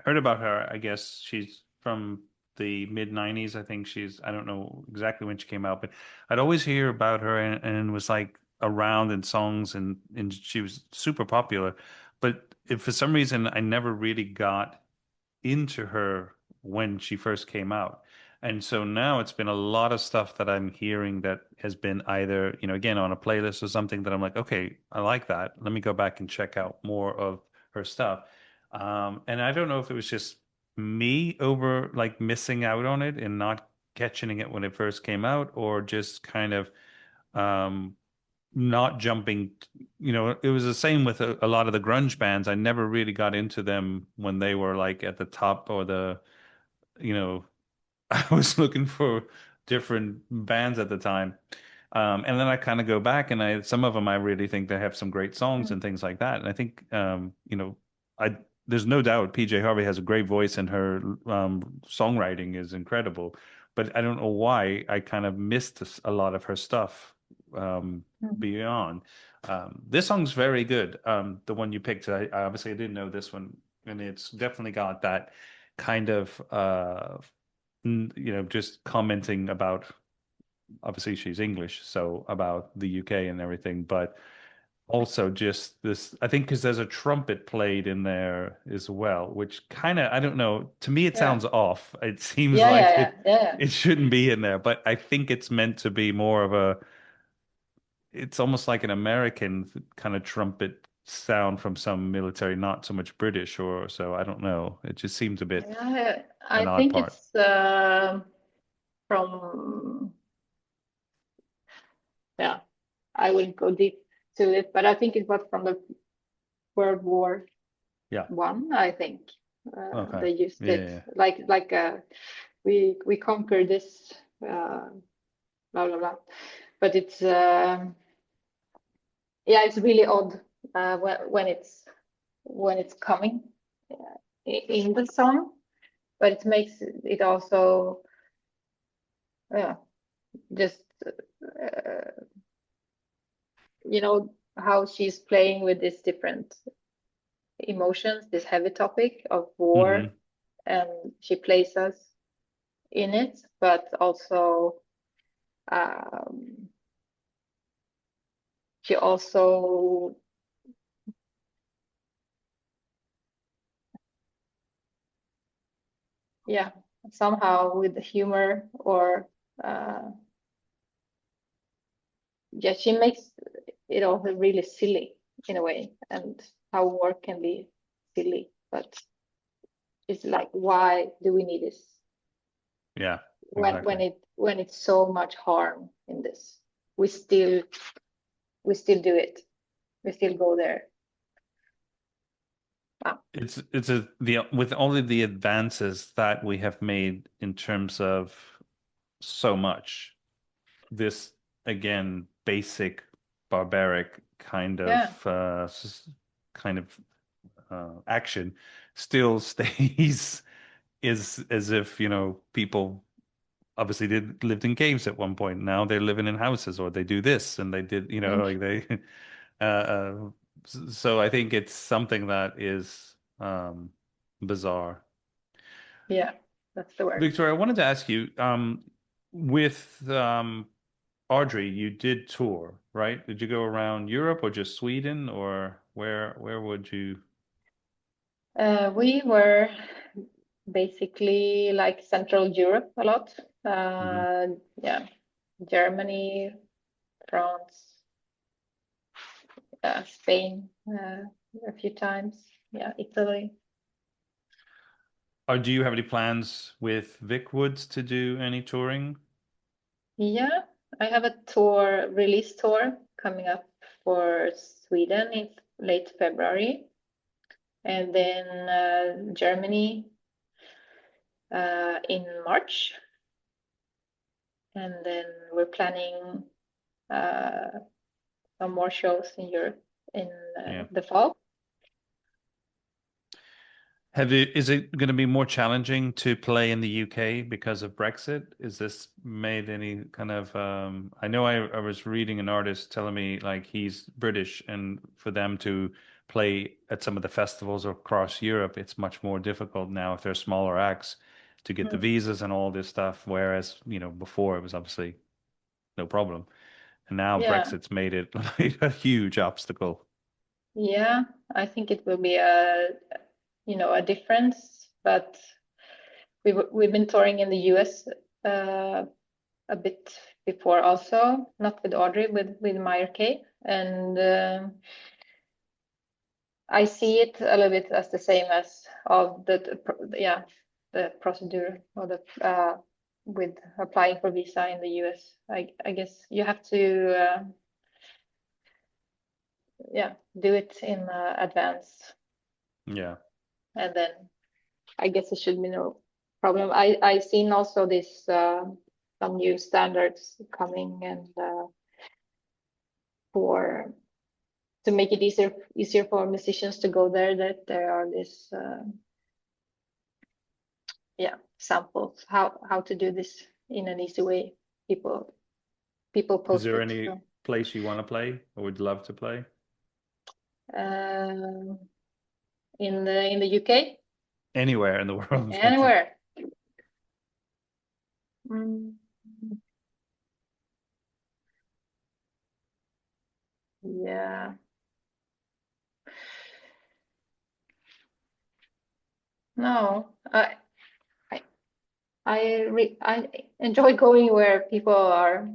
heard about her. I guess she's from the mid 90s. I think I don't know exactly when she came out, but I'd always hear about her and was like around in songs and she was super popular. But if for some reason I never really got into her when she first came out. And so now it's been a lot of stuff that I'm hearing that has been either, again, on a playlist or something that I'm like, okay, I like that. Let me go back and check out more of her stuff. And I don't know if it was just me over like missing out on it and not catching it when it first came out, or just kind of not jumping, it was the same with a lot of the grunge bands. I never really got into them when they were like at the top or you know, I was looking for different bands at the time. And then I kind of go back and some of them I really think they have some great songs and things like that. And I think, I there's no doubt PJ Harvey has a great voice and her songwriting is incredible. But I don't know why I kind of missed a lot of her stuff beyond. This song's very good. The one you picked, I obviously I didn't know this one, and it's definitely got that kind of just commenting about, obviously she's English, so about the UK and everything, but also just this, I think because there's a trumpet played in there as well, which kind of, I don't know, to me it Yeah. sounds off. It seems Yeah, like yeah, yeah, yeah. it shouldn't be in there, but I think it's meant to be more of it's almost like an American kind of trumpet sound from some military, not so much British or so. I don't know. It just seems a bit Yeah, I an odd think part. it's from, yeah, I will go deep to it, but I think it was from the World War Yeah. One, I think. Okay. They used Yeah. it Yeah. like we conquered this blah blah blah. But it's yeah, it's really odd when it's coming in the song, but it makes it also yeah just how she's playing with these different emotions, this heavy topic of war, Hmm. and she plays us in it, but also um, she also yeah somehow with the humor or uh, yeah she makes it also really silly in a way, and how war can be silly, but it's like why do we need this Yeah, when exactly. it's so much harm in this, we still we still do it, we still go there. Wow. It's the with all of the advances that we have made in terms of so much, this again basic barbaric kind Yeah. of kind of action still stays is as if, people obviously did lived in caves at one point. Now they're living in houses, or they do this and they did, Mm. like they uh, so I think it's something that is bizarre. Yeah, that's the word. Victoria, I wanted to ask you, with Audrey, you did tour, right? Did you go around Europe or just Sweden, or where would you? We were basically like Central Europe a lot. Mhm. Yeah, Germany, France, Spain, a few times. Yeah, Italy. Or do you have any plans with Vic Woods to do any touring? Yeah, I have a tour, release tour coming up for Sweden in late February, and then Germany in March, and then we're planning uh, some more shows in Europe in Yeah. the fall. Is it going to be more challenging to play in the UK because of Brexit? Is this made any kind of I know I was reading an artist telling me like he's British, and for them to play at some of the festivals across Europe, it's much more difficult now if they're smaller acts to get the Mm. visas and all this stuff. Whereas, before it was obviously no problem. And now Yeah, Brexit's made it like a huge obstacle. yeah, I think it will be a difference, but we've been touring in the US uh, a bit before also, not with Audrey, with Mire, and I see it a little bit as the same as of yeah, the procedure or the with applying for visa in the US. I guess you have to do it in advance, Yeah. and then I guess it should be no problem. I seen also this some new standards coming, and for to make it easier for musicians to go there, that there are this samples how to do this in an easy way. People Is post there it. any place you want to play or would love to play? Um, in the UK, Anywhere in the world. anywhere. Mm, yeah. No, I I enjoy going where people are,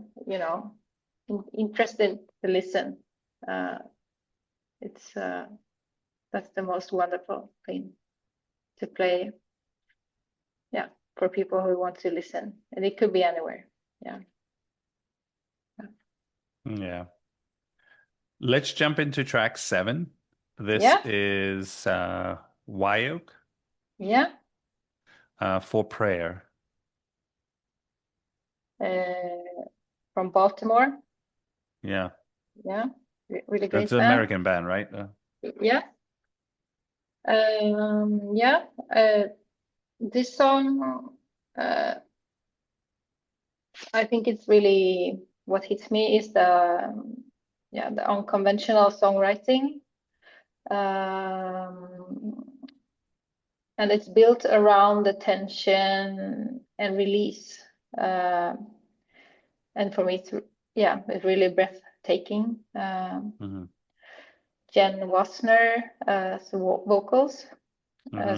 interested to listen. Uh, it's that's the most wonderful thing to play. Yeah, for people who want to listen, and it could be anywhere. Yeah. Yeah. Let's jump into track 7. This Yeah. is Wye Oak, Yeah. For Prayer. From Baltimore. Yeah. Yeah. Really That's great an band. American band, right? Yeah. Yeah. This song, I think it's really what hits me is the unconventional songwriting. Um, and it's built around the tension and release. And for me, it's really breathtaking. Hmm. Jen Wasner, vocals, Hmm.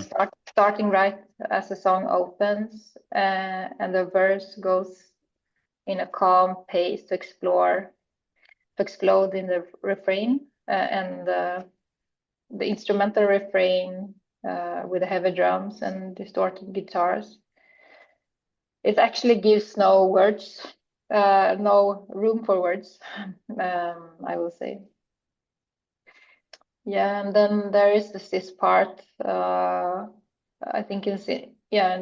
starting right as the song opens, and the verse goes in a calm pace to explode in the refrain, and the instrumental refrain with the heavy drums and distorted guitars. It actually gives no words, no room for words, I will say. Yeah, and then there is this part. I think in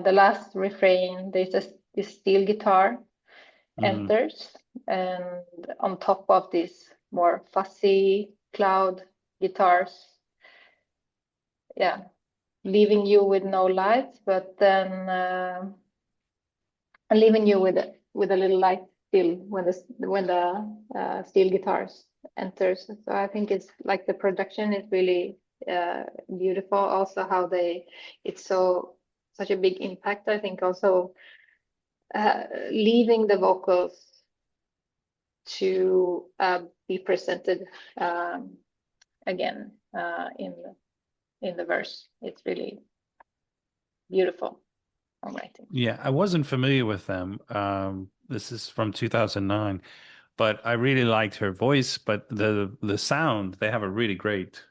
the last refrain, there's this steel guitar Hmm. enters, and on top of this more fuzzy cloud guitars, yeah, leaving you with no light, but then leaving you with a little light still when the steel guitars enters. So I think it's like the production is really beautiful. Also how it's such a big impact. I think also leaving the vocals to be presented again in the verse. It's really beautiful songwriting. Yeah, I wasn't familiar with them. This is from 2009, but I really liked her voice, but the sound, they have a really great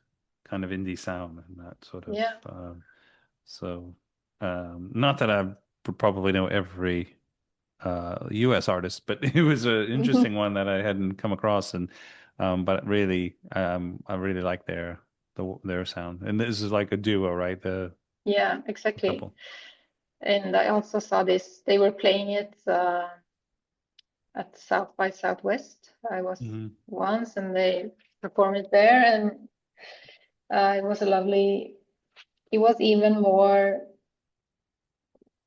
kind of indie sound and that sort of Yeah. so not that I probably know every US artist, but it was an interesting one that I hadn't come across and but really I really like their sound. And this is like a duo, right? Yeah, The exactly. couple. And I also saw this, they were playing it at South by Southwest. I was Hmm. once, and they performed it there, and it was a lovely, it was even more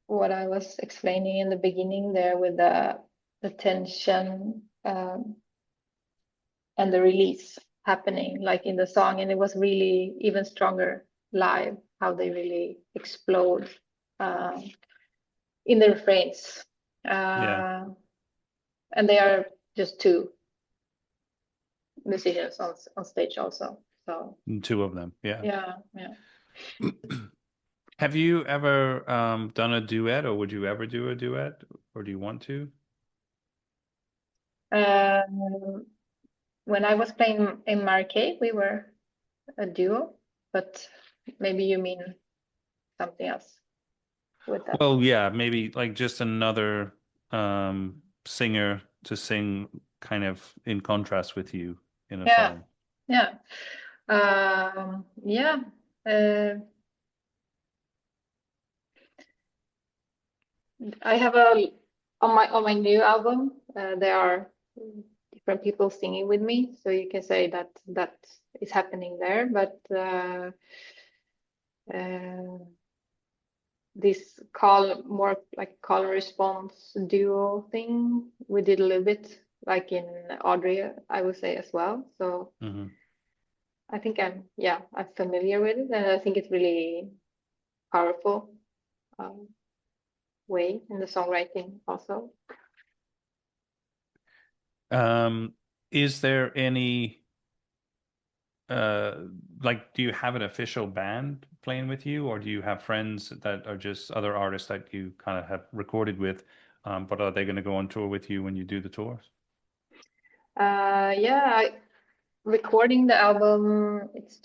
what I was explaining in the beginning there with the tension and the release happening like in the song, and it was really even stronger live, how they really explode um, in the refrains. Yeah. Uh, and they are just two musicians on stage also. So Two of them. Yeah. yeah, yeah. Have you ever done a duet, or would you ever do a duet, or do you want to? Um, when I was playing in Mire, we were a duo, but maybe you mean something else with that. Well, yeah, maybe like just another singer to sing kind of in contrast with you in a Yeah, song. Yeah. Yeah. I have on my new album, there are different people singing with me, so you can say that that is happening there. But this more like call and response duo thing, we did a little bit like in Audrey, I would say as well. So Mm-hmm. I think I'm familiar with it, and I think it's really powerful way in the songwriting also. Is there any like, do you have an official band playing with you, or do you have friends that are just other artists that you kind of have recorded with, but are they going to go on tour with you when you do the tours? Yeah, recording the album, it's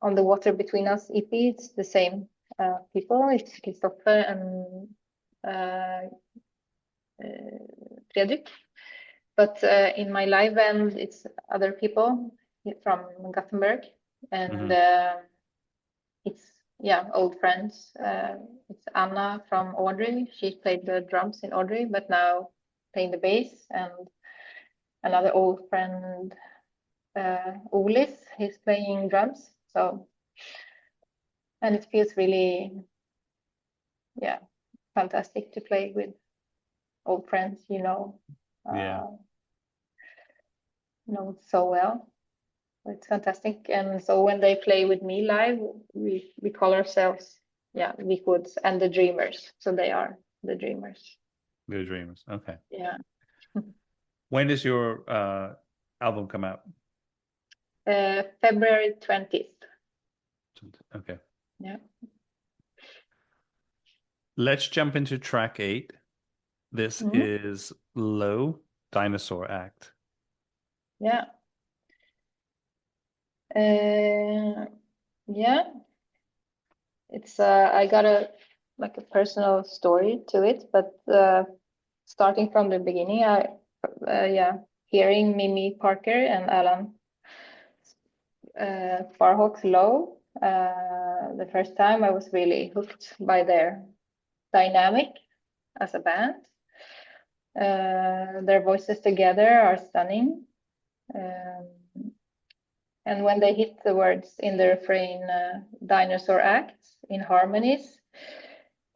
on the Water Between Us EP. It's the same people. It's Kristoffer and uh, Fredrik. But in my live band, it's other people from Gothenburg, and Mm-hmm. it's old friends. It's Anna from Audrey. She played the drums in Audrey, but now playing the bass, and another old friend, Olis. He's playing drums. So, and it feels really, yeah, fantastic to play with old friends, Yeah. know so well. It's fantastic. And so when they play with me live, we call ourselves, Viic Woods and the Dreamers. So they are the Dreamers. Good Dreamers. Okay. Yeah. When does your album come out? February 20th. Okay. Yeah. Let's jump into track 8. This Mhm. is Low, Dinosaur Act. Yeah. Yeah. It's I got a personal story to it, but starting from the beginning, hearing Mimi Parker and Alan Farhawk's Low, the first time I was really hooked by their dynamic as a band. Their voices together are stunning. And when they hit the words in the refrain, Dinosaur Act in harmonies,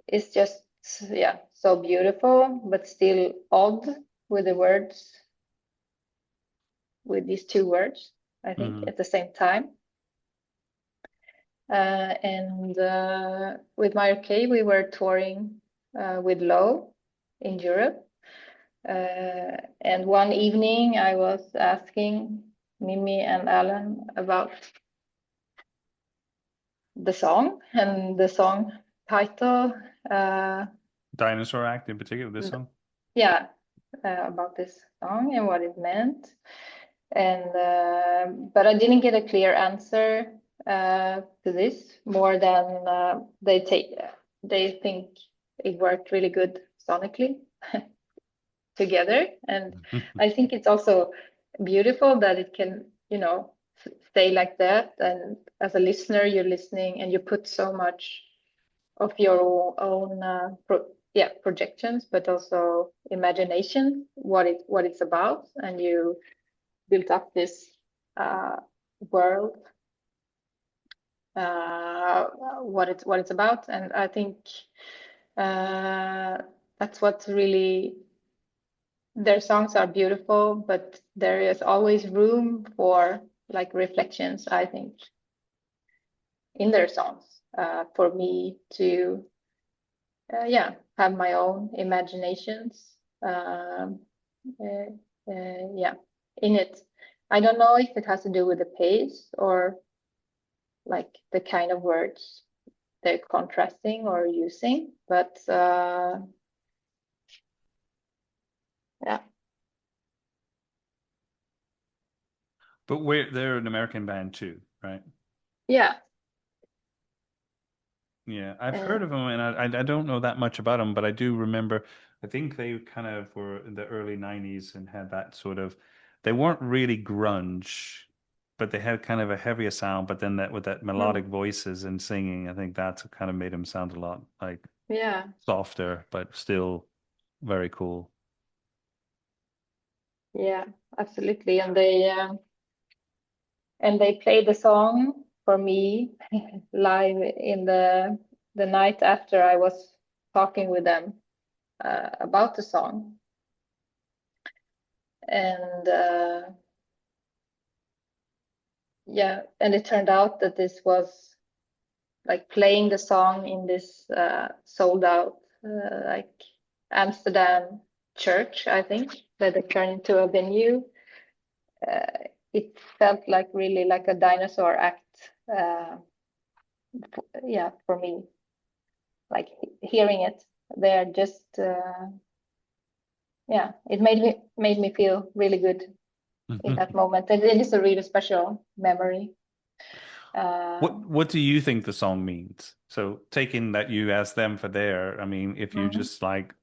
it's just, so beautiful, but still odd with the words, with these two words, I think, Mm-hmm. at the same time. And with Mire, we were touring with Low in Europe. And one evening I was asking Mimi and Alan about the song, and the song title, Dinosaur Act in particular, this song? yeah, about this song and what it meant. And but I didn't get a clear answer to this, more than they think it worked really good sonically together. And I think it's also beautiful that it can, stay like that. And as a listener, you're listening and you put so much of your own projections, but also imagination, what it's about, and you built up this uh, world, what it's about. And I think that's what really, their songs are beautiful, but there is always room for like reflections, I think, in their songs, for me to have my own imaginations, in it. I don't know if it has to do with the pace or like the kind of words they're contrasting or using, but yeah. But they're an American band too, right? Yeah. Yeah, I've Uh, heard of them, and I don't know that much about them, but I do remember. I think they kind of were in the early '90s and had that sort of. They weren't really grunge, but they had kind of a heavier sound. But then that with that melodic mm, voices and singing, I think that's what kind of made them sound a lot like yeah, softer, but still very cool. yeah, absolutely. And they played the song for me live in the night after I was talking with them about the song. And yeah, and it turned out that this was like playing the song in this sold out like Amsterdam church, I think, that they turned into a venue. It felt like really like a Dinosaur Act. Yeah, for me, like hearing it there, just yeah, it made me feel really good in that moment, and it is a really special memory. What do you think the song means? So taking that you asked them for their, I mean, if you Mhm. just like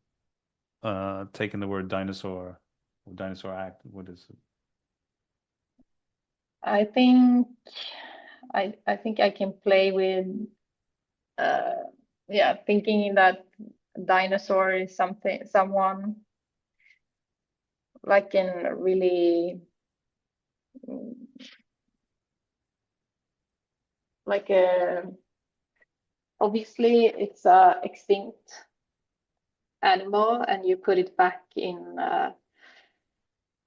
taking the word dinosaur or dinosaur act, what is it? I think I think I can play with uh, yeah, thinking that dinosaur is someone like in really mm, like a obviously it's a extinct animal, and you put it back in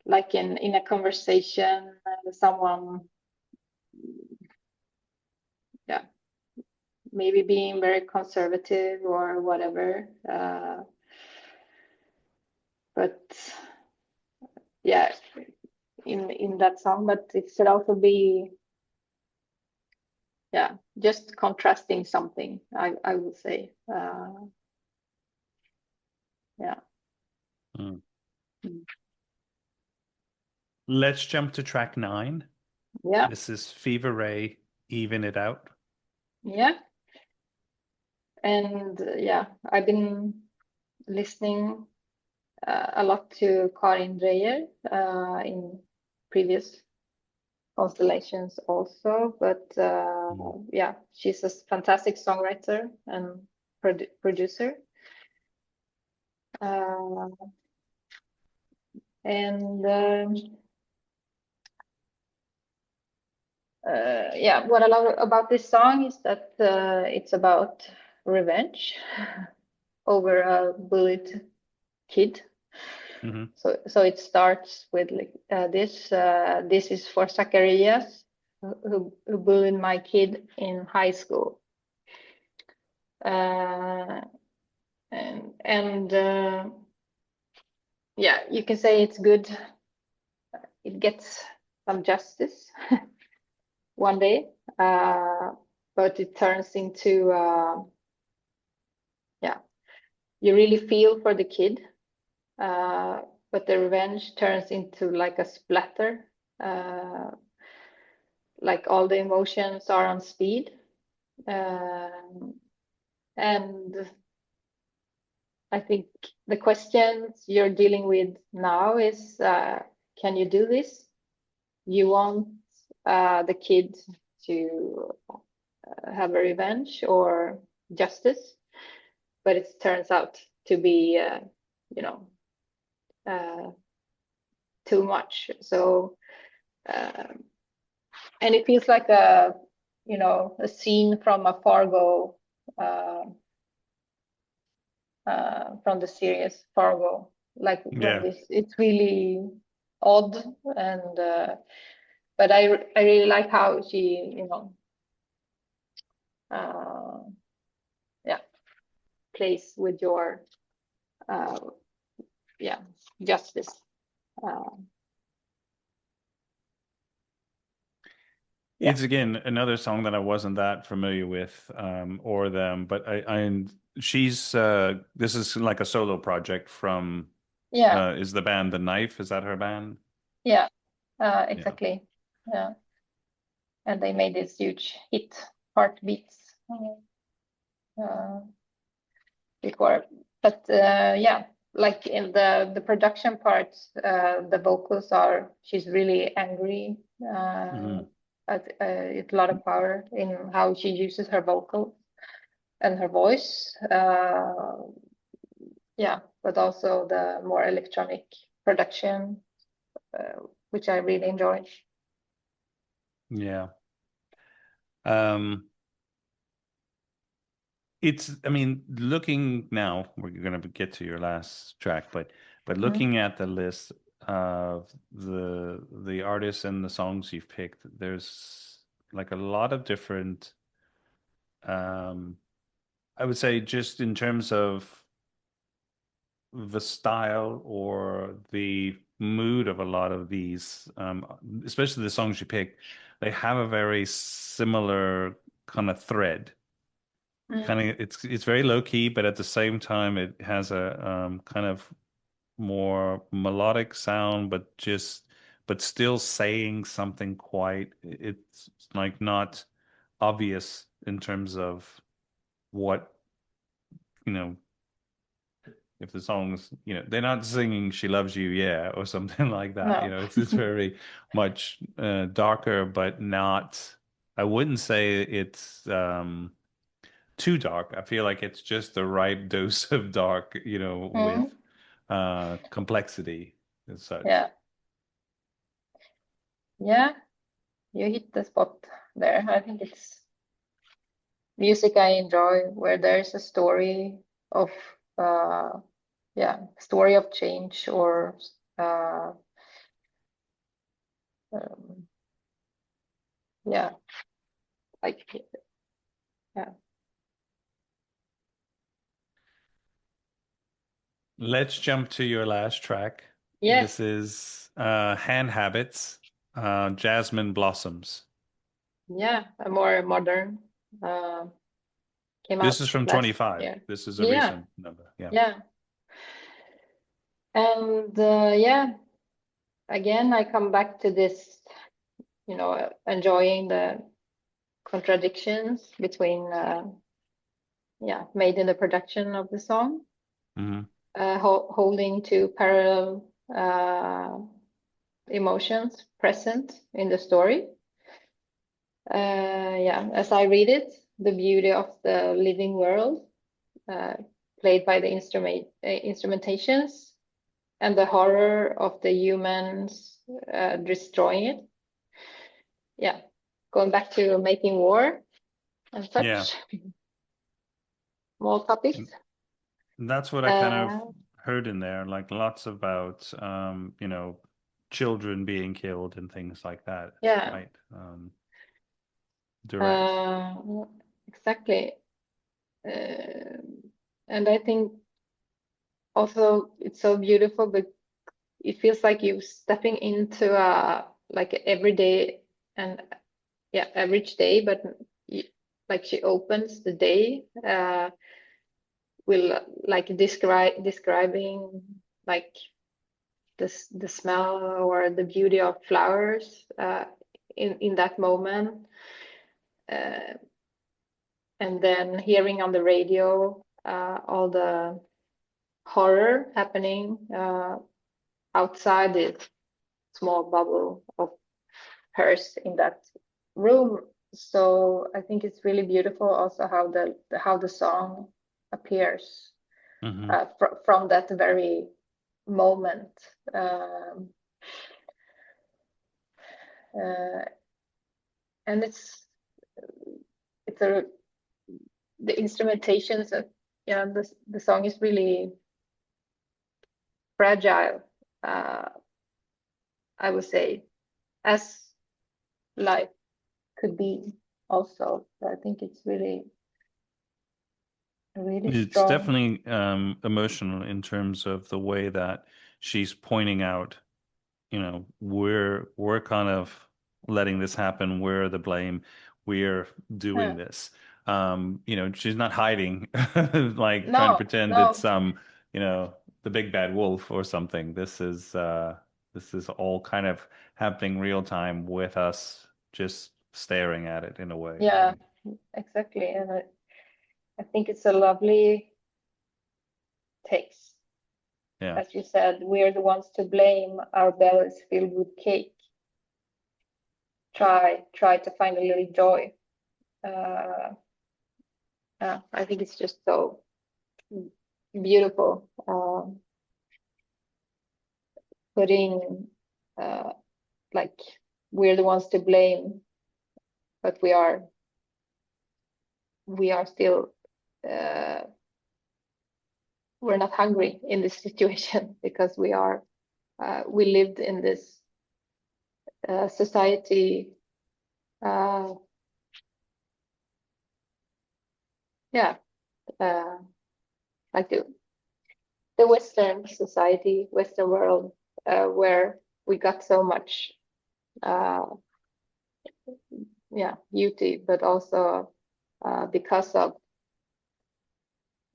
like in a conversation, someone, yeah, maybe being very conservative or whatever, but yeah, in that song, but it should also be, yeah, just contrasting something, I would say, yeah. Mm. Mm. Let's jump to track 9. Yeah, This is Fever Ray, Even It Out. yeah, and yeah, I've been listening a lot to Karin Dreyer in previous constellations also, but Mm. yeah, she's a fantastic songwriter and producer. Uh, and yeah, what I love about this song is that it's about revenge over a bullied kid. Hmm. So it starts with like this is for Zacharias who bullied my kid in high school. Uh, and yeah, you can say it's good. It gets some justice one day, but it turns into yeah, you really feel for the kid, but the revenge turns into like a splatter, uh, like all the emotions are on speed, and I think the questions you're dealing with now is, can you do this? You want the kid to have a revenge or justice, but it turns out to be, you know, uh, too much. So, and it feels like a scene from a Fargo, uh, from the series Fargo. Like when Yeah. this, it's really odd, and but I really like how she, uh, yeah, plays with your uh, yeah, justice. Uh, yeah, It's again another song that I wasn't that familiar with, or them, but she's this is like a solo project from yeah, is the band The Knife? Is that her band? yeah, Yeah. exactly. Yeah, and they made this huge hit, Heartbeats. before. But yeah, like in the production parts, the vocals are, she's really angry. It's a lot of power in how she uses her vocals and her voice. Yeah, but also the more electronic production, which I really enjoy. Yeah. I mean, looking now, we're going to get to your last track, but looking at the list of the artists and the songs you've picked, there's like a lot of different, I would say, just in terms of the style or the mood of a lot of these, especially the songs you pick, they have a very similar kind of thread. Kind of, it's very low key, but at the same time, it has a kind of more melodic sound, but still saying something quite. It's like not obvious in terms of what, you know, if the songs, they're not singing "She Loves You," yeah, or something like that. No. It's very much darker, but not. I wouldn't say it's too dark. I feel like it's just the right dose of dark, with complexity and such. Yeah, yeah, you hit the spot there. I think it's music I enjoy where there's a story of story of change or uh um, yeah, like yeah. Let's jump to your last track. Yes, This is Hand Habits, Jasmine Blossoms. yeah, a more modern uh came This out is from last 25. year. This is a Yeah, recent number. Yeah. yeah. And yeah, again I come back to this, enjoying the contradictions between made in the production of the song, Hmm. holding two parallel emotions present in the story. Yeah, as I read it, the beauty of the living world, uh, played by the instrumentations, and the horror of the humans destroying it. Yeah, going back to making war and Yeah. such more topics. That's what I kind of heard in there, like lots about, children being killed and things like that. It's Yeah, quite direct. exactly. Uh, and I think also it's so beautiful, but it feels like you're stepping into a like a everyday and average day, but like she opens the day will like describing like the smell or the beauty of flowers in that moment, uh, and then hearing on the radio all the horror happening outside this small bubble of hers in that room. So I think it's really beautiful also how the song appears Hmm. from that very moment. Um, uh, and it's a the instrumentations of the song is really fragile. Uh, I would say as life could be also. So I think it's really It's strong. definitely emotional in terms of the way that she's pointing out, we're kind of letting this happen. We're the blame. We're doing Yeah. this. She's not hiding, like trying to No, pretend it's no, the big bad wolf or something. This is all kind of happening real time with us just staring at it in a way. yeah, exactly. And I think it's a lovely taste. Yeah. As you said, we're the ones to blame. Our bellies filled with cake. Try to find a little joy. I think it's just so beautiful. Putting like we're the ones to blame, but we are still we're not hungry in this situation because we lived in this society. Like the Western society, Western world, where we got so much beauty, but also because of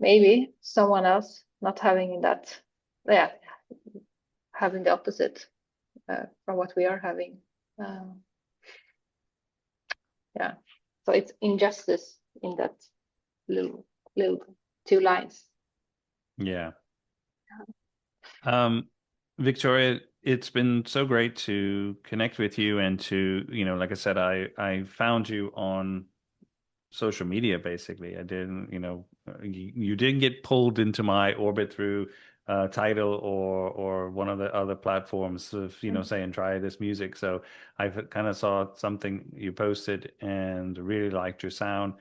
maybe someone else not having that, having the opposite from what we are having. So it's injustice in that little two lines. Yeah. Victoria, it's been so great to connect with you and to, like I said, I found you on social media, basically. I didn't, you didn't get pulled into my orbit through Tidal or one of the other platforms of, saying try this music. So I kind of saw something you posted and really liked your sound.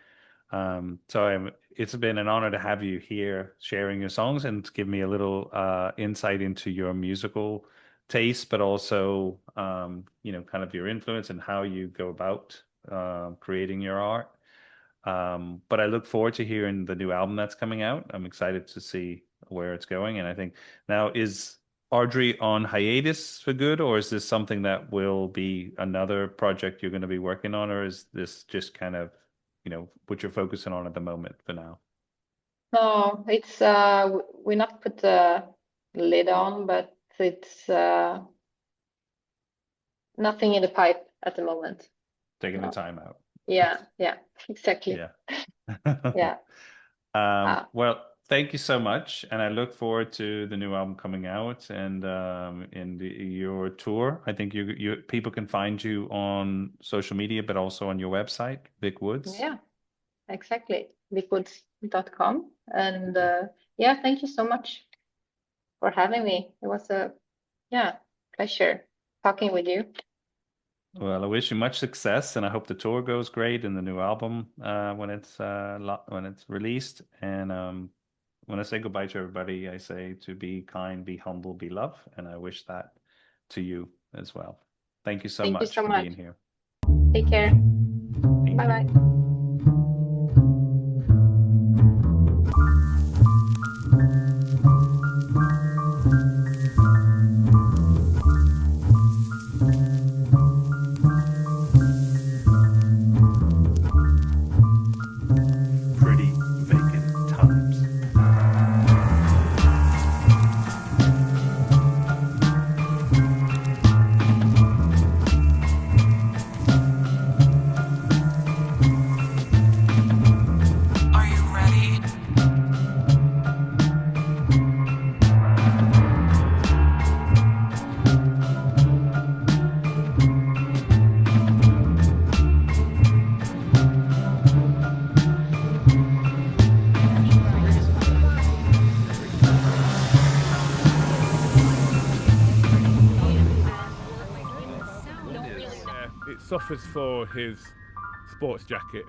It's been an honor to have you here sharing your songs and to give me a little insight into your musical taste, but also, kind of your influence and how you go about creating your art. But I look forward to hearing the new album that's coming out. I'm excited to see where it's going. And I think now, is Audrey on hiatus for good, or is this something that will be another project you're going to be working on, or is this just kind of, what you're focusing on at the moment for now? No, it's we not put the lid on, but it's nothing in the pipe at the moment. Taking the time out. Yeah, exactly. Yeah. Yeah. Well, thank you so much, and I look forward to the new album coming out and your tour. I think you people can find you on social media, but also on your website, Viic Woods. Yeah, exactly. VicWoods.com. And thank you so much for having me. It was a pleasure talking with you. Well, I wish you much success, and I hope the tour goes great and the new album when it's released. And when I say goodbye to everybody, I say to be kind, be humble, be love, and I wish that to you as well. Thank you so much for being here. Take care. Bye-bye. Suffers for his sports jacket.